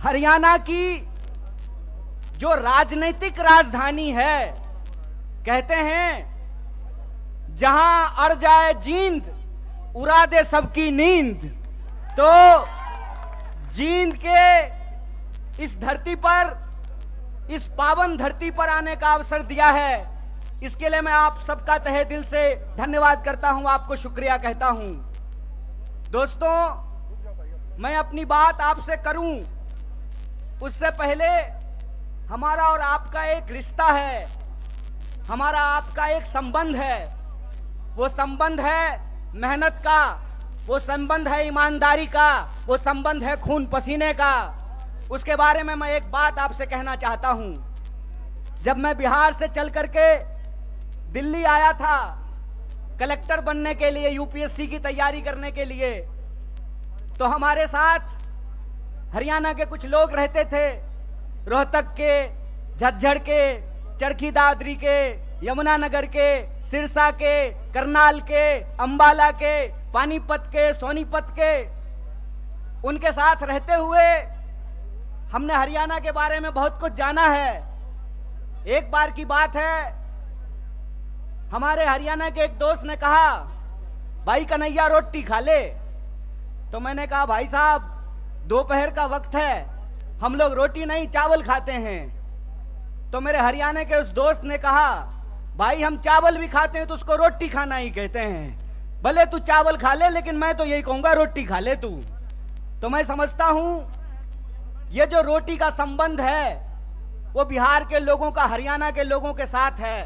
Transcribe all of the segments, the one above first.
हरियाणा की जो राजनीतिक राजधानी है, कहते हैं जहां अड़ जाए जींद उड़ा दे सबकी नींद। तो जींद के इस धरती पर, इस पावन धरती पर आने का अवसर दिया है, इसके लिए मैं आप सबका तहे दिल से धन्यवाद करता हूं, आपको शुक्रिया कहता हूं। दोस्तों, मैं अपनी बात आपसे करूं उससे पहले हमारा और आपका एक रिश्ता है, हमारा आपका एक संबंध है। वो संबंध है मेहनत का, वो संबंध है ईमानदारी का, वो संबंध है खून पसीने का। उसके बारे में मैं एक बात आपसे कहना चाहता हूं। जब मैं बिहार से चल करके दिल्ली आया था कलेक्टर बनने के लिए, यूपीएससी की तैयारी करने के लिए, तो हमारे साथ हरियाणा के कुछ लोग रहते थे। रोहतक के, झज्जर के, चरखी दादरी के, यमुनानगर के, सिरसा के, करनाल के, अंबाला के, पानीपत के, सोनीपत के, उनके साथ रहते हुए हमने हरियाणा के बारे में बहुत कुछ जाना है। एक बार की बात है, हमारे हरियाणा के एक दोस्त ने कहा, भाई कन्हैया रोटी खा ले। तो मैंने कहा, भाई साहब दोपहर का वक्त है, हम लोग रोटी नहीं चावल खाते हैं। तो मेरे हरियाणा के उस दोस्त ने कहा, भाई हम चावल भी खाते हैं तो उसको रोटी खाना ही कहते हैं। भले तू चावल खा ले, लेकिन मैं तो यही कहूंगा रोटी खा ले तू। तो मैं समझता हूं ये जो रोटी का संबंध है वो बिहार के लोगों का हरियाणा के लोगों के साथ है।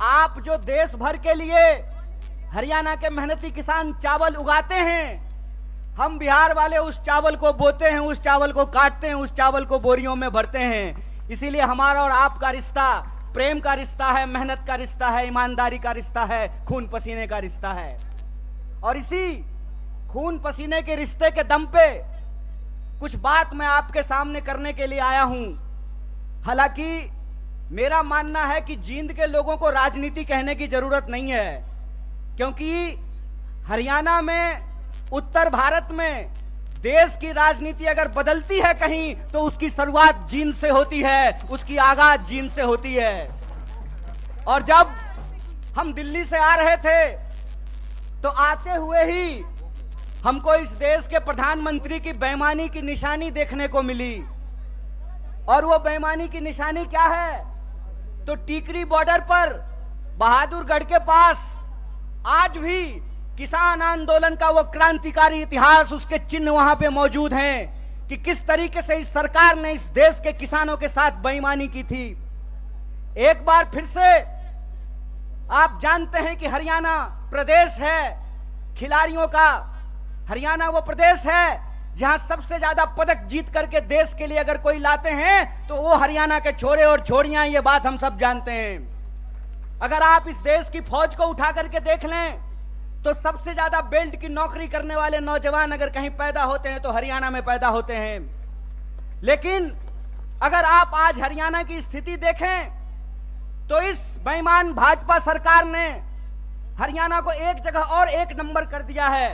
आप जो देश भर के लिए हरियाणा के मेहनती किसान चावल उगाते हैं, हम बिहार वाले उस चावल को बोते हैं, उस चावल को काटते हैं, उस चावल को बोरियों में भरते हैं। इसीलिए हमारा और आपका रिश्ता प्रेम का रिश्ता है, मेहनत का रिश्ता है, ईमानदारी का रिश्ता है, खून पसीने का रिश्ता है। और इसी खून पसीने के रिश्ते के दम पे कुछ बात मैं आपके सामने करने के लिए आया हूं। हालांकि मेरा मानना है कि जींद के लोगों को राजनीति कहने की जरूरत नहीं है, क्योंकि हरियाणा में, उत्तर भारत में देश की राजनीति अगर बदलती है कहीं तो उसकी शुरुआत जींद से होती है, उसकी आगाज जींद से होती है। और जब हम दिल्ली से आ रहे थे तो आते हुए ही हमको इस देश के प्रधानमंत्री की बेईमानी की निशानी देखने को मिली। और वो बेईमानी की निशानी क्या है? तो टीकरी बॉर्डर पर बहादुरगढ़ के पास आज भी किसान आंदोलन का वो क्रांतिकारी इतिहास, उसके चिन्ह वहां पे मौजूद हैं कि किस तरीके से इस सरकार ने इस देश के किसानों के साथ बेईमानी की थी। एक बार फिर से आप जानते हैं कि हरियाणा प्रदेश है खिलाड़ियों का। हरियाणा वो प्रदेश है जहां सबसे ज्यादा पदक जीत करके देश के लिए अगर कोई लाते हैं तो वो हरियाणा के छोरे और छोरियां, ये बात हम सब जानते हैं। अगर आप इस देश की फौज को उठा करके देख लें तो सबसे ज्यादा बेल्ट की नौकरी करने वाले नौजवान अगर कहीं पैदा होते हैं तो हरियाणा में पैदा होते हैं। लेकिन अगर आप आज हरियाणा की स्थिति देखें तो इस बेईमान भाजपा सरकार ने हरियाणा को एक जगह और एक नंबर कर दिया है।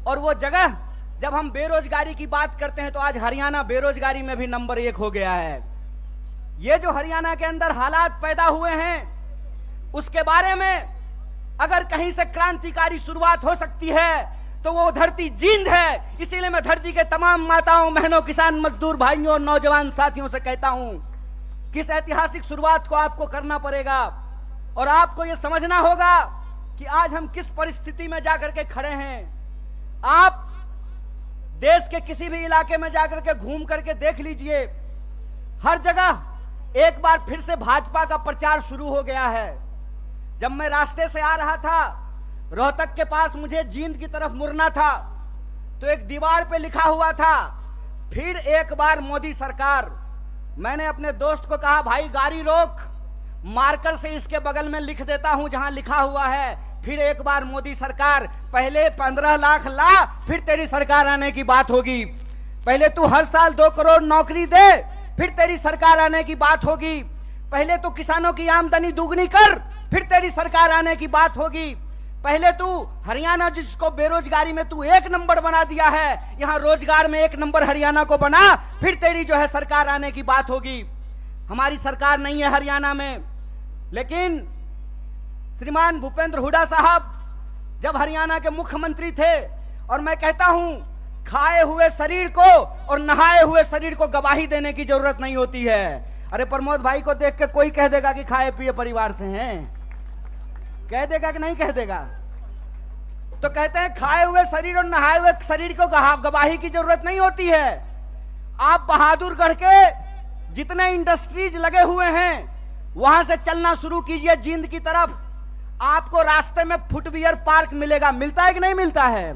और वो जगह, जब हम बेरोजगारी की बात करते हैं तो आज हरियाणा बेरोजगारी में भी नंबर 1 हो गया है। ये जो हरियाणा के अंदर हालात पैदा हुए हैं उसके बारे में अगर कहीं से क्रांतिकारी शुरुआत हो सकती है तो वो धरती जींद है। इसीलिए मैं धरती के तमाम माताओं, बहनों, किसान मजदूर भाइयों और नौजवान साथियों से कहता हूं कि इस ऐतिहासिक शुरुआत को आपको करना पड़ेगा। और आपको यह समझना होगा कि आज हम किस परिस्थिति में जाकर के खड़े हैं। आप देश के किसी भी इलाके में जाकर के घूम करके देख लीजिए, हर जगह एक बार फिर से भाजपा का प्रचार शुरू हो गया है। जब मैं रास्ते से आ रहा था, रोहतक के पास मुझे जींद की तरफ मुड़ना था तो एक दीवार पे लिखा हुआ था, फिर एक बार मोदी सरकार। मैंने अपने दोस्त को कहा, भाई गाड़ी रोक, मार्कर से इसके बगल में लिख देता हूं जहां लिखा हुआ है फिर एक बार मोदी सरकार। पहले 15 लाख ला, फिर तेरी सरकार आने की बात होगी। पहले तू हर साल 2 करोड़ नौकरी दे, फिर तेरी सरकार आने की बात होगी। पहले तो किसानों की आमदनी दुगनी कर, फिर तेरी सरकार आने की बात होगी। पहले तू हरियाणा जिसको बेरोजगारी में तू 1 नंबर बना दिया है, यहां रोजगार में 1 नंबर हरियाणा को बना, फिर तेरी जो है सरकार आने की बात होगी। हमारी सरकार नहीं है हरियाणा में, लेकिन श्रीमान भूपेंद्र हुड्डा साहब जब हरियाणा के मुख्यमंत्री थे, और मैं कहता हूं खाए हुए शरीर को और नहाए हुए शरीर को गवाही देने की जरूरत नहीं होती है। अरे प्रमोद भाई को देख के कोई कह देगा कि खाए पिए परिवार से हैं, कह देगा कि नहीं कह देगा? तो कहते हैं खाए हुए शरीर और नहाए हुए शरीर को गवाही की जरूरत नहीं होती है। आप बहादुरगढ़ के जितने इंडस्ट्रीज लगे हुए हैं वहां से चलना शुरू कीजिए जींद की तरफ, आपको रास्ते में फुटवियर पार्क मिलेगा। मिलता है कि नहीं मिलता है?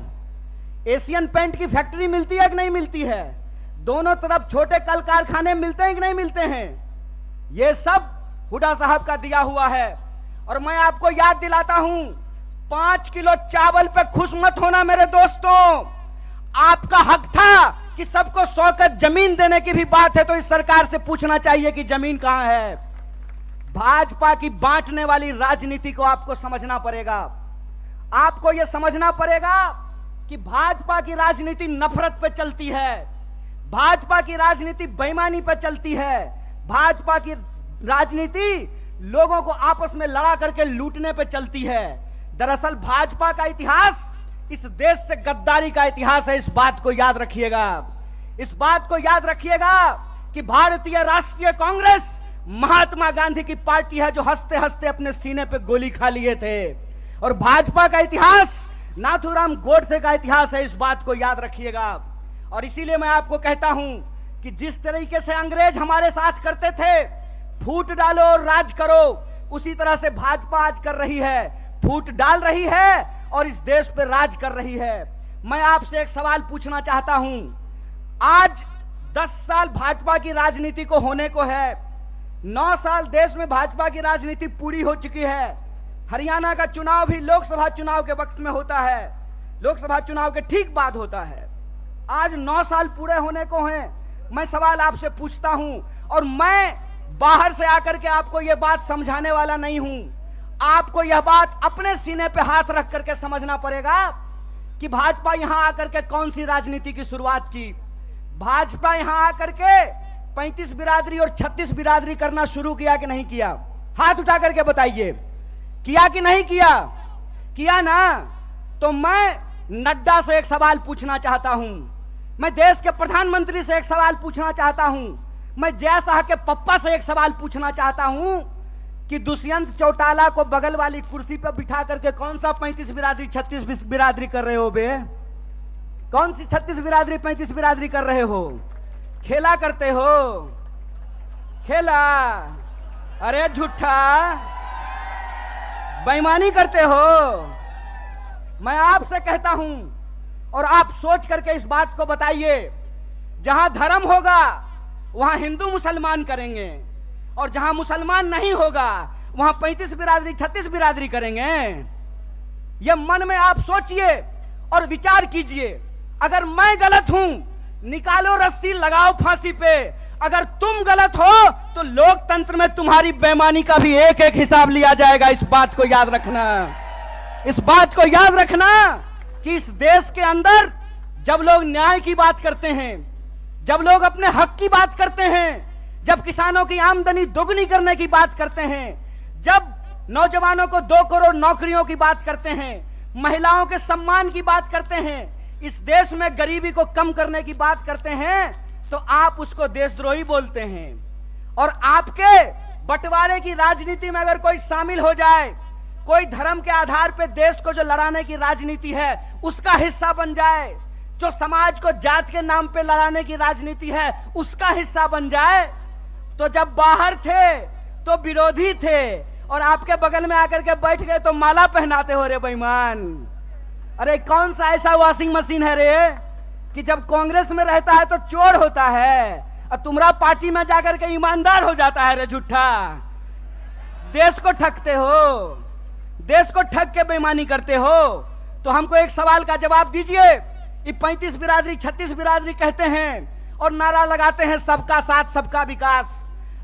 एशियन पेंट की फैक्ट्री मिलती है कि नहीं मिलती है? दोनों तरफ छोटे कल कारखाने मिलते हैं कि नहीं मिलते हैं? ये सब हुड्डा साहब का दिया हुआ है। और मैं आपको याद दिलाता हूं, 5 किलो चावल पे खुश मत होना मेरे दोस्तों। आपका हक था कि सबको 100 गज जमीन देने की भी बात है तो इस सरकार से पूछना चाहिए कि जमीन कहां है। भाजपा की बांटने वाली राजनीति को आपको समझना पड़ेगा। आपको यह समझना पड़ेगा कि भाजपा की राजनीति नफरत पे चलती है, भाजपा की राजनीति बेईमानी पे चलती है, भाजपा की राजनीति लोगों को आपस में लड़ा करके लूटने पे चलती है। दरअसल भाजपा का इतिहास इस देश से गद्दारी का इतिहास है। इस बात को याद रखिएगा, इस बात को याद रखिएगा कि भारतीय राष्ट्रीय कांग्रेस महात्मा गांधी की पार्टी है जो हंसते हंसते अपने सीने पे गोली खा लिए थे, और भाजपा का इतिहास नाथूराम गोडसे का इतिहास है। इस बात को याद रखिएगा। और इसीलिए मैं आपको कहता हूं कि जिस तरीके से अंग्रेज हमारे साथ करते थे, फूट डालो और राज करो, उसी तरह से भाजपा आज कर रही है, फूट डाल रही है और इस देश पे राज कर रही है। मैं आपसे एक सवाल पूछना चाहता हूं, आज 10 साल भाजपा की राजनीति को होने को है, 9 साल देश में भाजपा की राजनीति पूरी हो चुकी है। हरियाणा का चुनाव भी लोकसभा चुनाव के वक्त में होता है, लोकसभा चुनाव के ठीक बाद होता है। आज 9 साल पूरे होने को हैं। मैं सवाल आपसे पूछता हूं, और मैं बाहर से आकर के आपको यह बात समझाने वाला नहीं हूं। आपको यह बात अपने सीने पे हाथ रख करके समझना पड़ेगा कि भाजपा यहां आकर के कौन सी राजनीति की शुरुआत की। भाजपा यहां आकर के 35 बिरादरी और 36 बिरादरी करना शुरू किया कि नहीं किया? हाथ उठा करके बताइए, किया कि नहीं किया? किया ना? तो मैं नड्डा से एक सवाल पूछना चाहता हूं, मैं देश के प्रधानमंत्री से एक सवाल पूछना चाहता हूं, मैं जय शाह के पप्पा से एक सवाल पूछना चाहता हूं कि दुष्यंत चौटाला को बगल वाली कुर्सी पर बिठा करके कौन सा 35 बिरादरी 36 बिरादरी कर रहे हो बे? कौन सी 36 बिरादरी 35 बिरादरी कर रहे हो? खेला करते हो? खेला? अरे झूठा, बेईमानी करते हो। मैं आपसे कहता हूं, और आप सोच करके इस बात को बताइए, जहां धर्म होगा वहां हिंदू मुसलमान करेंगे, और जहां मुसलमान नहीं होगा वहां 35 बिरादरी 36 बिरादरी करेंगे। यह मन में आप सोचिए और विचार कीजिए। अगर मैं गलत हूं, निकालो रस्सी, लगाओ फांसी पे। अगर तुम गलत हो तो लोकतंत्र में तुम्हारी बेईमानी का भी एक एक हिसाब लिया जाएगा। इस बात को याद रखना, इस बात को याद रखना कि इस देश के अंदर जब लोग न्याय की बात करते हैं, जब लोग अपने हक की बात करते हैं, जब किसानों की आमदनी दोगुनी करने की बात करते हैं, जब नौजवानों को 2 करोड़ नौकरियों की बात करते हैं, महिलाओं के सम्मान की बात करते हैं, इस देश में गरीबी को कम करने की बात करते हैं, तो आप उसको देशद्रोही बोलते हैं। और आपके बंटवारे की राजनीति में अगर कोई शामिल हो जाए, कोई धर्म के आधार पर देश को जो लड़ाने की राजनीति है उसका हिस्सा बन जाए, जो समाज को जात के नाम पे लड़ाने की राजनीति है उसका हिस्सा बन जाए, तो जब बाहर थे तो विरोधी थे और आपके बगल में आकर के बैठ गए तो माला पहनाते हो रे बेईमान। अरे कौन सा ऐसा वॉशिंग मशीन है रे कि जब कांग्रेस में रहता है तो चोर होता है और तुम्हारा पार्टी में जाकर के ईमानदार हो जाता है रे झूठा। देश को ठगते हो, देश को ठग के बेईमानी करते हो। तो हमको एक सवाल का जवाब दीजिए। ये 35 बिरादरी 36 बिरादरी कहते हैं और नारा लगाते हैं सबका साथ सबका विकास।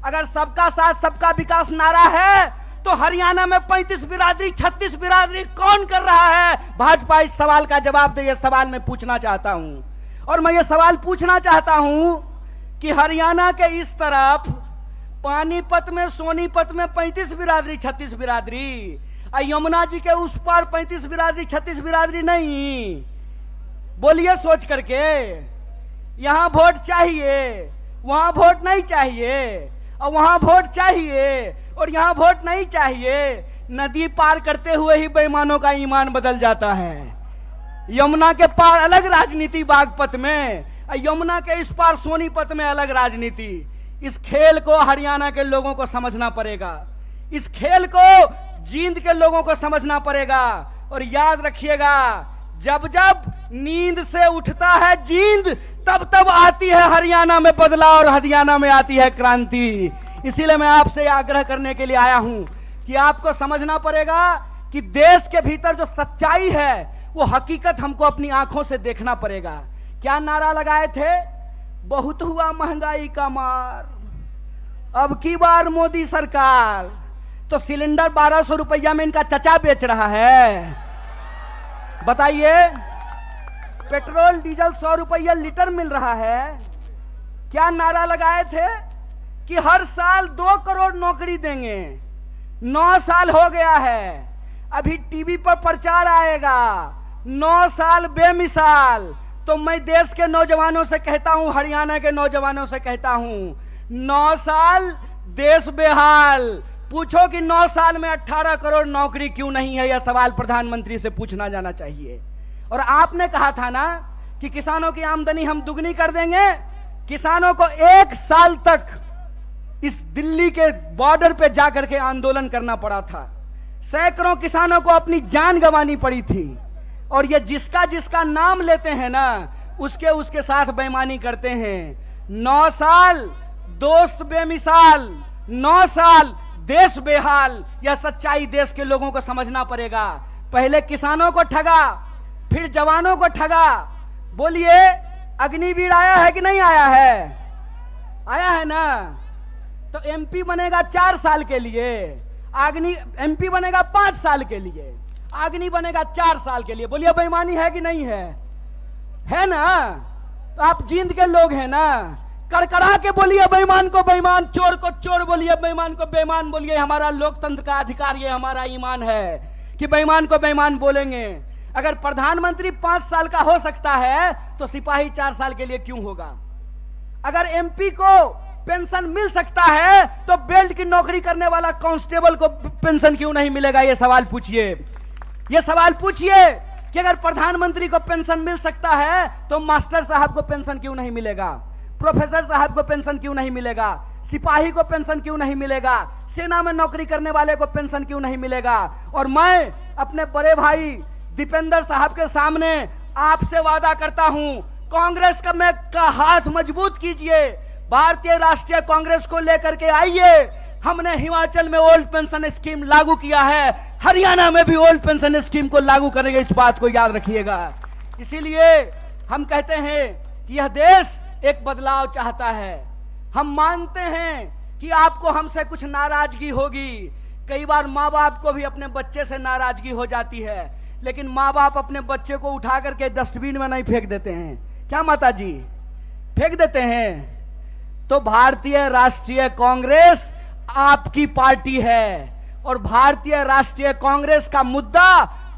अगर सबका साथ सबका विकास नारा है तो हरियाणा में 35 बिरादरी 36 बिरादरी कौन कर रहा है? भाजपा इस सवाल का जवाब दे। यह सवाल मैं पूछना चाहता हूं। और मैं ये सवाल पूछना चाहता हूं कि हरियाणा के इस तरफ पानीपत में, सोनीपत में 35 बिरादरी 36 बिरादरी, यमुना जी के उस पार 35 बिरादरी 36 बिरादरी नहीं। बोलिए सोच करके, यहां वोट चाहिए, वहां वोट नहीं चाहिए, और वहां वोट चाहिए और यहां वोट नहीं चाहिए। नदी पार करते हुए ही बेईमानों का ईमान बदल जाता है। यमुना के पार अलग राजनीति बागपत में, यमुना के इस पार सोनीपत में अलग राजनीति। इस खेल को हरियाणा के लोगों को समझना पड़ेगा, इस खेल को जींद के लोगों को समझना पड़ेगा। और याद रखिएगा, जब जब नींद से उठता है जींद, तब तब आती है हरियाणा में बदलाव और हरियाणा में आती है क्रांति। इसीलिए मैं आपसे आग्रह करने के लिए आया हूं कि आपको समझना पड़ेगा कि देश के भीतर जो सच्चाई है वो हकीकत हमको अपनी आंखों से देखना पड़ेगा। क्या नारा लगाए थे? बहुत हुआ महंगाई का मार, अब की बार मोदी सरकार। तो सिलेंडर 1200 रुपया में इनका चचा बेच रहा है। बताइए, पेट्रोल डीजल 100 रुपया लीटर मिल रहा है। क्या नारा लगाए थे कि हर साल 2 करोड़ नौकरी देंगे। 9 साल हो गया है, अभी टीवी पर प्रचार आएगा 9 साल बेमिसाल। तो मैं देश के नौजवानों से कहता हूं, हरियाणा के नौजवानों से कहता हूं, 9 साल देश बेहाल। पूछो कि 9 साल में 18 करोड़ नौकरी क्यों नहीं है? यह सवाल प्रधानमंत्री से पूछना जाना चाहिए। और आपने कहा था ना कि किसानों की आमदनी हम दुगनी कर देंगे। किसानों को 1 साल तक इस दिल्ली के बॉर्डर पे जाकर के आंदोलन करना पड़ा था। सैकड़ों किसानों को अपनी जान गंवानी पड़ी थी। और ये जिसका जिसका नाम लेते हैं ना, उसके साथ बेईमानी करते हैं। 9 साल दोस्त बेमिसाल, 9 साल देश बेहाल। यह सच्चाई देश के लोगों को समझना पड़ेगा। पहले किसानों को ठगा, फिर जवानों को ठगा। बोलिए, अग्निवीर आया है कि नहीं आया है? आया है ना। तो एमपी बनेगा 4 साल के लिए, एमपी बनेगा 5 साल के लिए, अग्नि बनेगा 4 साल के लिए। बोलिए, बेईमानी है कि नहीं है? है ना। तो आप जींद के लोग हैं ना, करकरा के बोलिए बेईमान को बेईमान, चोर को चोर बोलिए, बेईमान को बेईमान बोलिए। हमारा लोकतंत्र का अधिकार, ये हमारा ईमान है कि बेईमान को बेईमान बोलेंगे। अगर प्रधानमंत्री 5 साल का हो सकता है तो सिपाही 4 साल के लिए क्यों होगा? अगर एमपी को पेंशन मिल सकता है तो बेल्ट की नौकरी करने वाला कांस्टेबल को पेंशन क्यों नहीं मिलेगा? यह सवाल पूछिए। यह सवाल पूछिए कि अगर प्रधानमंत्री को पेंशन मिल सकता है तो मास्टर साहब को पेंशन क्यों नहीं मिलेगा? प्रोफेसर साहब को पेंशन क्यों नहीं मिलेगा? सिपाही को पेंशन क्यों नहीं मिलेगा? सेना में नौकरी करने वाले को पेंशन क्यों नहीं मिलेगा? और मैं अपने बड़े भाई दीपेंद्र साहब के सामने आपसे वादा करता हूं, कांग्रेस का हाथ मजबूत कीजिए, भारतीय राष्ट्रीय कांग्रेस को लेकर के आइए। हमने हिमाचल में ओल्ड पेंशन स्कीम लागू किया है, हरियाणा में भी ओल्ड पेंशन स्कीम को लागू करेंगे। इस बात को याद रखिएगा। इसीलिए हम कहते हैं कि यह देश एक बदलाव चाहता है। हम मानते हैं कि आपको हमसे कुछ नाराजगी होगी। कई बार माँ बाप को भी अपने बच्चे से नाराजगी हो जाती है, लेकिन माँ बाप अपने बच्चे को उठा करके डस्टबिन में नहीं फेंक देते हैं। क्या माता जी? फेंक देते हैं। तो भारतीय राष्ट्रीय कांग्रेस आपकी पार्टी है और भारतीय राष्ट्रीय कांग्रेस का मुद्दा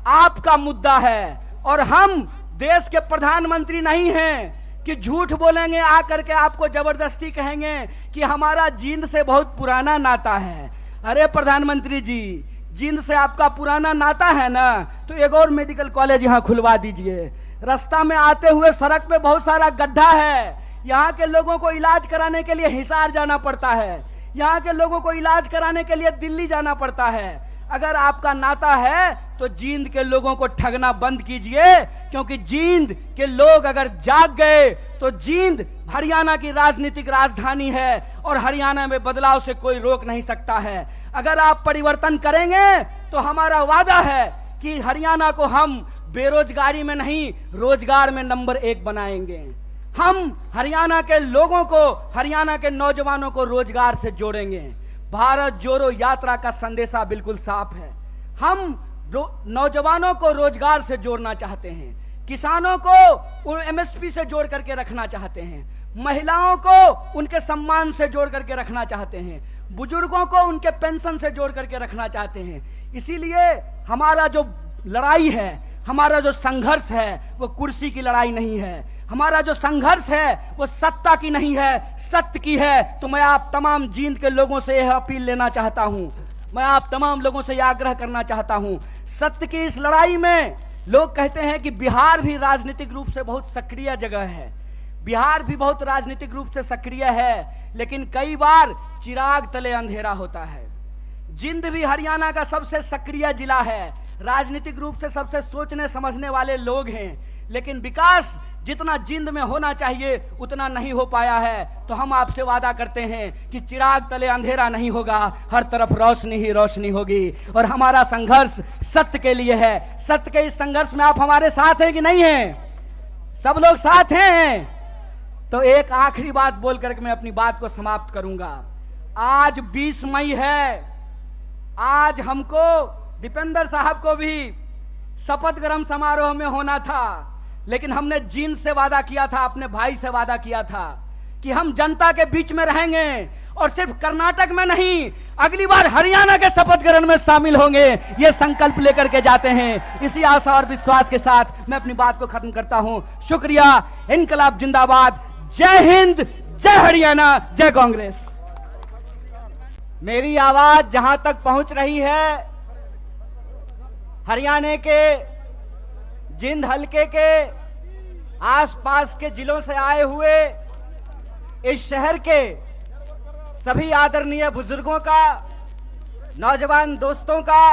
आपका मुद्दा है। और हम देश के प्रधानमंत्री नहीं हैं कि झूठ बोलेंगे, आकर के आपको जबरदस्ती कहेंगे कि हमारा जींद से बहुत पुराना नाता है। अरे प्रधानमंत्री जी, जींद से आपका पुराना नाता है ना, तो एक और मेडिकल कॉलेज यहां खुलवा दीजिए। रास्ता में आते हुए सड़क पे बहुत सारा गड्ढा है, यहाँ के लोगों को इलाज कराने के लिए हिसार जाना पड़ता है, यहाँ के लोगों को इलाज कराने के लिए दिल्ली जाना पड़ता है। अगर आपका नाता है तो जींद के लोगों को ठगना बंद कीजिए, क्योंकि जींद के लोग अगर जाग गए तो जींद हरियाणा की राजनीतिक राजधानी है और हरियाणा में बदलाव से कोई रोक नहीं सकता है। अगर आप परिवर्तन करेंगे तो हमारा वादा है कि हरियाणा को हम बेरोजगारी में नहीं, रोजगार में नंबर 1 बनाएंगे। हम हरियाणा के लोगों को, हरियाणा के नौजवानों को रोजगार से जोड़ेंगे। भारत जोड़ो यात्रा का संदेशा बिल्कुल साफ है। हम नौजवानों को रोजगार से जोड़ना चाहते हैं, किसानों को एमएसपी से जोड़ करके रखना चाहते हैं, महिलाओं को उनके सम्मान से जोड़ करके रखना चाहते हैं, बुजुर्गों को उनके पेंशन से जोड़ करके रखना चाहते हैं। इसीलिए हमारा जो लड़ाई है, हमारा जो संघर्ष है, वो कुर्सी की लड़ाई नहीं है। हमारा जो संघर्ष है वो सत्ता की नहीं है, सत्य की है। तो मैं आप तमाम जींद के लोगों से यह अपील लेना चाहता हूं, मैं आप तमाम लोगों से यह आग्रह करना चाहता हूं, सत्य की इस लड़ाई में लोग कहते हैं कि बिहार भी राजनीतिक रूप से बहुत सक्रिय जगह है, बिहार भी बहुत राजनीतिक रूप से सक्रिय है, लेकिन कई बार चिराग तले अंधेरा होता है। जिंद भी हरियाणा का सबसे सक्रिय जिला है, राजनीतिक रूप से सबसे सोचने समझने वाले लोग हैं, लेकिन विकास जितना जिंद में होना चाहिए उतना नहीं हो पाया है। तो हम आपसे वादा करते हैं कि चिराग तले अंधेरा नहीं होगा, हर तरफ रोशनी ही रोशनी होगी। और हमारा संघर्ष सत्य के लिए है। सत्य के इस संघर्ष में आप हमारे साथ हैं कि नहीं हैं? सब लोग साथ हैं। तो एक आखिरी बात बोल करके मैं अपनी बात को समाप्त करूंगा। आज 20 मई है, आज हमको दीपेंद्र साहब को भी शपथ ग्रहण समारोह में होना था, लेकिन हमने जींद से वादा किया था, अपने भाई से वादा किया था कि हम जनता के बीच में रहेंगे और सिर्फ कर्नाटक में नहीं, अगली बार हरियाणा के शपथ ग्रहण में शामिल होंगे। ये संकल्प लेकर के जाते हैं। इसी आशा और विश्वास के साथ मैं अपनी बात को खत्म करता हूं। शुक्रिया। इनकलाब जिंदाबाद। जय हिंद, जय हरियाणा, जय कांग्रेस। मेरी आवाज जहां तक पहुंच रही है, हरियाणा के जिंद हलके के आसपास के जिलों से आए हुए इस शहर के सभी आदरणीय बुजुर्गों का, नौजवान दोस्तों का,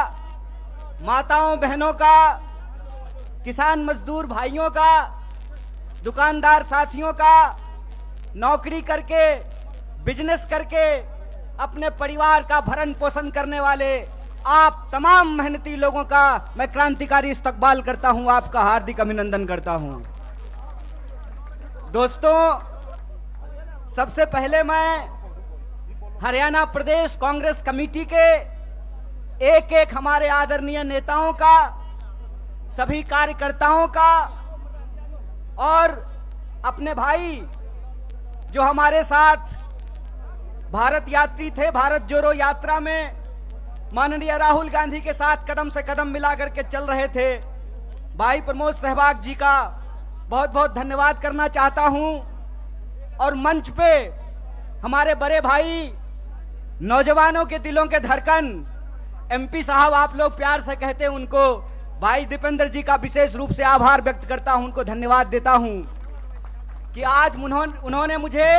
माताओं बहनों का, किसान मजदूर भाइयों का, दुकानदार साथियों का, नौकरी करके बिजनेस करके अपने परिवार का भरण पोषण करने वाले आप तमाम मेहनती लोगों का मैं क्रांतिकारी इस्तकबाल करता हूं, आपका हार्दिक अभिनंदन करता हूं। दोस्तों, सबसे पहले मैं हरियाणा प्रदेश कांग्रेस कमेटी के एक एक हमारे आदरणीय नेताओं का, सभी कार्यकर्ताओं का और अपने भाई जो हमारे साथ भारत यात्री थे, भारत जोड़ो यात्रा में माननीय राहुल गांधी के साथ कदम से कदम मिला करके चल रहे थे, भाई प्रमोद सहवाग जी का बहुत बहुत धन्यवाद करना चाहता हूं। और मंच पे हमारे बड़े भाई, नौजवानों के दिलों के धड़कन, एमपी साहब आप लोग प्यार से कहते हैं उनको, भाई दीपेंद्र जी का विशेष रूप से आभार व्यक्त करता हूं, उनको धन्यवाद देता हूं कि आज उन्होंने मुझे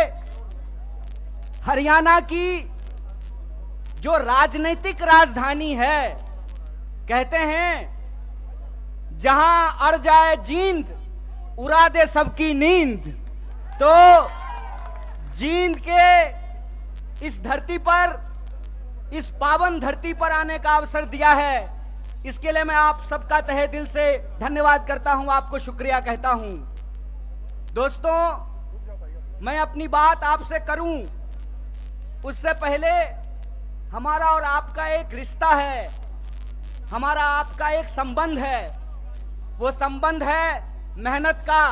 हरियाणा की जो राजनीतिक राजधानी है, कहते हैं जहां अड़ जाए जींद उड़ा दे सबकी नींद, तो जींद के इस धरती पर, इस पावन धरती पर आने का अवसर दिया है। इसके लिए मैं आप सबका तहे दिल से धन्यवाद करता हूं, आपको शुक्रिया कहता हूं। दोस्तों, मैं अपनी बात आपसे करूं उससे पहले हमारा और आपका एक रिश्ता है, हमारा आपका एक संबंध है। वो संबंध है मेहनत का,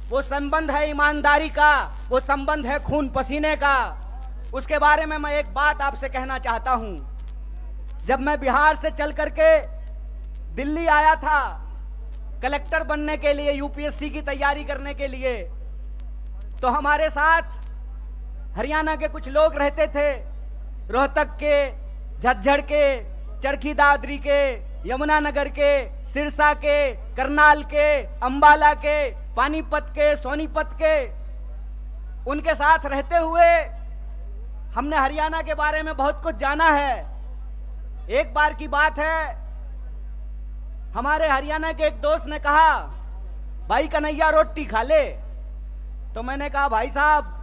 वो संबंध है ईमानदारी का, वो संबंध है खून पसीने का। उसके बारे में मैं एक बात आपसे कहना चाहता हूं। जब मैं बिहार से चल करके दिल्ली आया था कलेक्टर बनने के लिए, यूपीएससी की तैयारी करने के लिए, तो हमारे साथ हरियाणा के कुछ लोग रहते थे, रोहतक के, झज्जर के, चरखी दादरी के, यमुनानगर के, सिरसा के, करनाल के, अंबाला के, पानीपत के, सोनीपत के, उनके साथ रहते हुए हमने हरियाणा के बारे में बहुत कुछ जाना है। एक बार की बात है, हमारे हरियाणा के एक दोस्त ने कहा, भाई कन्हैया रोटी खा ले। तो मैंने कहा, भाई साहब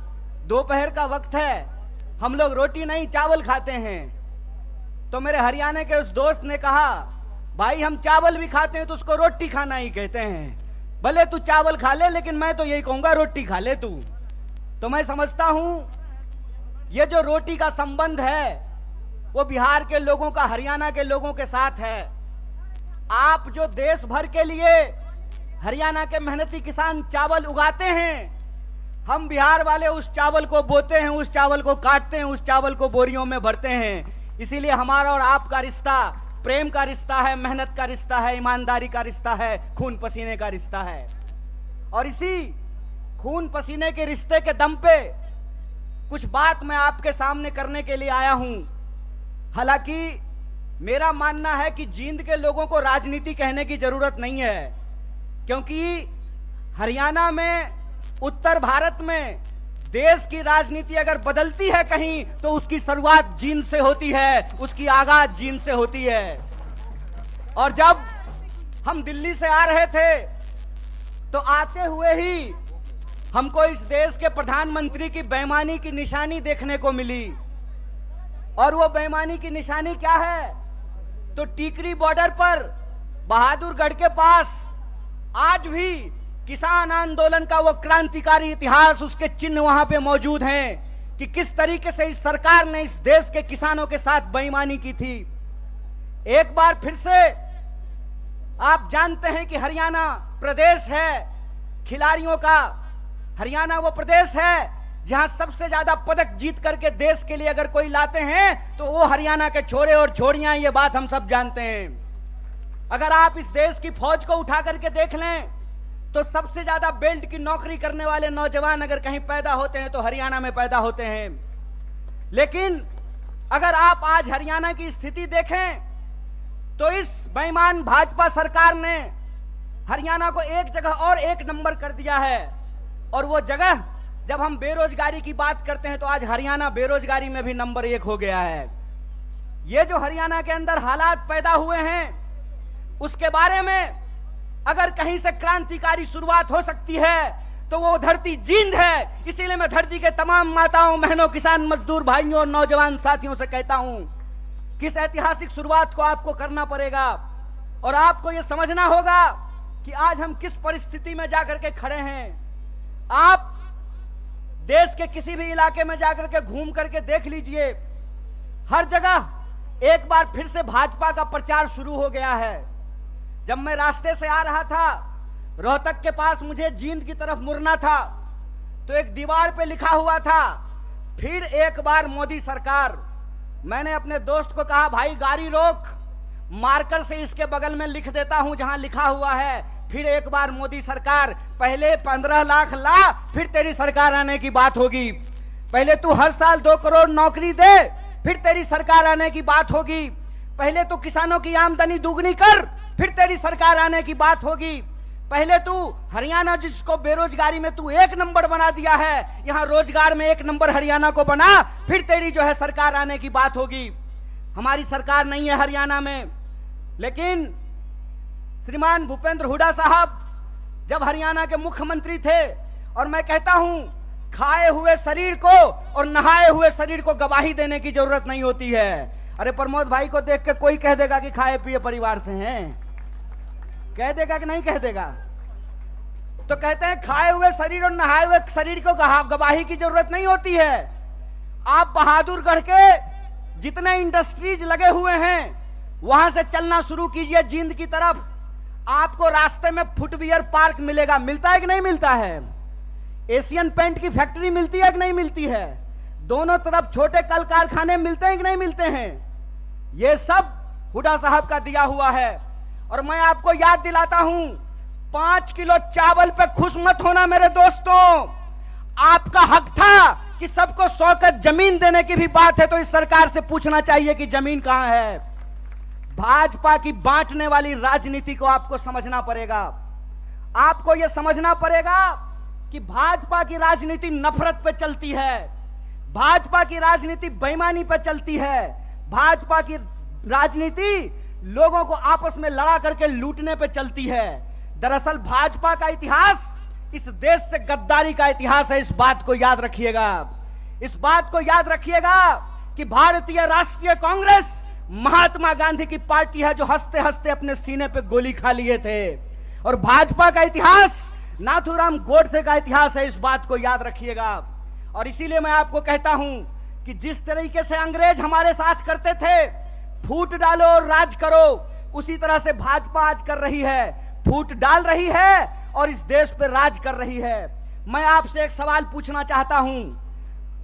दोपहर का वक्त है, हम लोग रोटी नहीं चावल खाते हैं। तो मेरे हरियाणा के उस दोस्त ने कहा, भाई हम चावल भी खाते हैं तो उसको रोटी खाना ही कहते हैं, भले तू चावल खा ले लेकिन मैं तो यही कहूंगा रोटी खा ले तू। तो मैं समझता हूं ये जो रोटी का संबंध है वो बिहार के लोगों का, हरियाणा के लोगों के साथ है। आप जो देश भर के लिए हरियाणा के मेहनती किसान चावल उगाते हैं, हम बिहार वाले उस चावल को बोते हैं, उस चावल को काटते हैं, उस चावल को बोरियों में भरते हैं। इसीलिए हमारा और आपका रिश्ता प्रेम का रिश्ता है, मेहनत का रिश्ता है, ईमानदारी का रिश्ता है, खून पसीने का रिश्ता है। और इसी खून पसीने के रिश्ते के दम पे कुछ बात मैं आपके सामने करने के लिए आया हूं। हालांकि मेरा मानना है कि जींद के लोगों को राजनीति कहने की जरूरत नहीं है, क्योंकि हरियाणा में, उत्तर भारत में देश की राजनीति अगर बदलती है कहीं तो उसकी शुरुआत जींद से होती है, उसकी आगाज जींद से होती है। और जब हम दिल्ली से आ रहे थे तो आते हुए ही हमको इस देश के प्रधानमंत्री की बेईमानी की निशानी देखने को मिली। और वो बेईमानी की निशानी क्या है? तो टीकरी बॉर्डर पर बहादुरगढ़ के पास आज भी किसान आंदोलन का वो क्रांतिकारी इतिहास, उसके चिन्ह वहां पे मौजूद हैं कि किस तरीके से इस सरकार ने इस देश के किसानों के साथ बेईमानी की थी। एक बार फिर से आप जानते हैं कि हरियाणा प्रदेश है खिलाड़ियों का। हरियाणा वो प्रदेश है जहां सबसे ज्यादा पदक जीत करके देश के लिए अगर कोई लाते हैं तो वो हरियाणा के छोरे और छोरियां, ये बात हम सब जानते हैं। अगर आप इस देश की फौज को उठा करके देख लें तो सबसे ज्यादा बेल्ट की नौकरी करने वाले नौजवान अगर कहीं पैदा होते हैं तो हरियाणा में पैदा होते हैं। लेकिन अगर आप आज हरियाणा की स्थिति देखें तो इस बेईमान भाजपा सरकार ने हरियाणा को एक जगह और एक नंबर कर दिया है। और वो जगह, जब हम बेरोजगारी की बात करते हैं तो आज हरियाणा बेरोजगारी में भी नंबर 1 हो गया है। ये जो हरियाणा के अंदर हालात पैदा हुए हैं उसके बारे में अगर कहीं से क्रांतिकारी शुरुआत हो सकती है तो वो धरती जींद है। इसीलिए मैं धरती के तमाम माताओं, बहनों, किसान मजदूर भाइयों और नौजवान साथियों से कहता हूं कि इस ऐतिहासिक शुरुआत को आपको करना पड़ेगा। और आपको यह समझना होगा कि आज हम किस परिस्थिति में जाकर के खड़े हैं। आप देश के किसी भी इलाके में जाकर के घूम करके देख लीजिए, हर जगह एक बार फिर से भाजपा का प्रचार शुरू हो गया है। जब मैं रास्ते से आ रहा था, रोहतक के पास मुझे जींद की तरफ मुड़ना था तो एक दीवार पे लिखा हुआ था, फिर एक बार मोदी सरकार। मैंने अपने दोस्त को कहा, भाई गाड़ी रोक, मार्कर से इसके बगल में लिख देता हूं जहां लिखा हुआ है फिर एक बार मोदी सरकार। पहले 15 लाख ला, फिर तेरी सरकार आने की बात होगी। पहले तू हर साल 2 करोड़ नौकरी दे, फिर तेरी सरकार आने की बात होगी। पहले तू किसानों की आमदनी दुगनी कर, फिर तेरी सरकार आने की बात होगी। पहले तू हरियाणा, जिसको बेरोजगारी में तू 1 नंबर बना दिया है, यहां रोजगार में 1 नंबर हरियाणा को बना, फिर तेरी जो है सरकार आने की बात होगी। हमारी सरकार नहीं है हरियाणा में, लेकिन श्रीमान भूपेंद्र हुड्डा साहब जब हरियाणा के मुख्यमंत्री थे, और मैं कहता हूं खाए हुए शरीर को और नहाए हुए शरीर को गवाही देने की जरूरत नहीं होती है। अरे प्रमोद भाई को देख के कोई कह देगा कि खाए पिए परिवार से हैं, कह देगा कि नहीं कह देगा? तो कहते हैं खाए हुए शरीर और नहाए हुए शरीर को गवाही की जरूरत नहीं होती है। आप बहादुरगढ़ के जितने इंडस्ट्रीज लगे हुए हैं वहां से चलना शुरू कीजिए जींद की तरफ, आपको रास्ते में फुटवियर पार्क मिलेगा। मिलता है कि नहीं मिलता है? एशियन पेंट की फैक्ट्री मिलती है कि नहीं मिलती है? दोनों तरफ छोटे कल कारखाने मिलते हैं कि नहीं मिलते हैं? ये सब हुड्डा साहब का दिया हुआ है। और मैं आपको याद दिलाता हूं, 5 किलो चावल पे खुश मत होना मेरे दोस्तों। आपका हक था कि सबको 100 गज जमीन देने की भी बात है तो इस सरकार से पूछना चाहिए कि जमीन कहां है। भाजपा की बांटने वाली राजनीति को आपको समझना पड़ेगा। आपको यह समझना पड़ेगा कि भाजपा की राजनीति नफरत पे चलती है, भाजपा की राजनीति बेईमानी पे चलती है, भाजपा की राजनीति लोगों को आपस में लड़ा करके लूटने पे चलती है। दरअसल भाजपा का इतिहास इस देश से गद्दारी का इतिहास है। इस बात को याद रखिएगा। इस बात को याद रखिएगा कि भारतीय राष्ट्रीय कांग्रेस महात्मा गांधी की पार्टी है जो हंसते हंसते अपने सीने पे गोली खा लिए थे। और भाजपा का इतिहास नाथूराम गोडसे का इतिहास है। इस बात को याद रखिएगा। और इसीलिए मैं आपको कहता हूं कि जिस तरीके से अंग्रेज हमारे साथ करते थे, फूट डालो और राज करो, उसी तरह से भाजपा आज कर रही है, फूट डाल रही है और इस देश पर राज कर रही है। मैं आपसे एक सवाल पूछना चाहता हूं,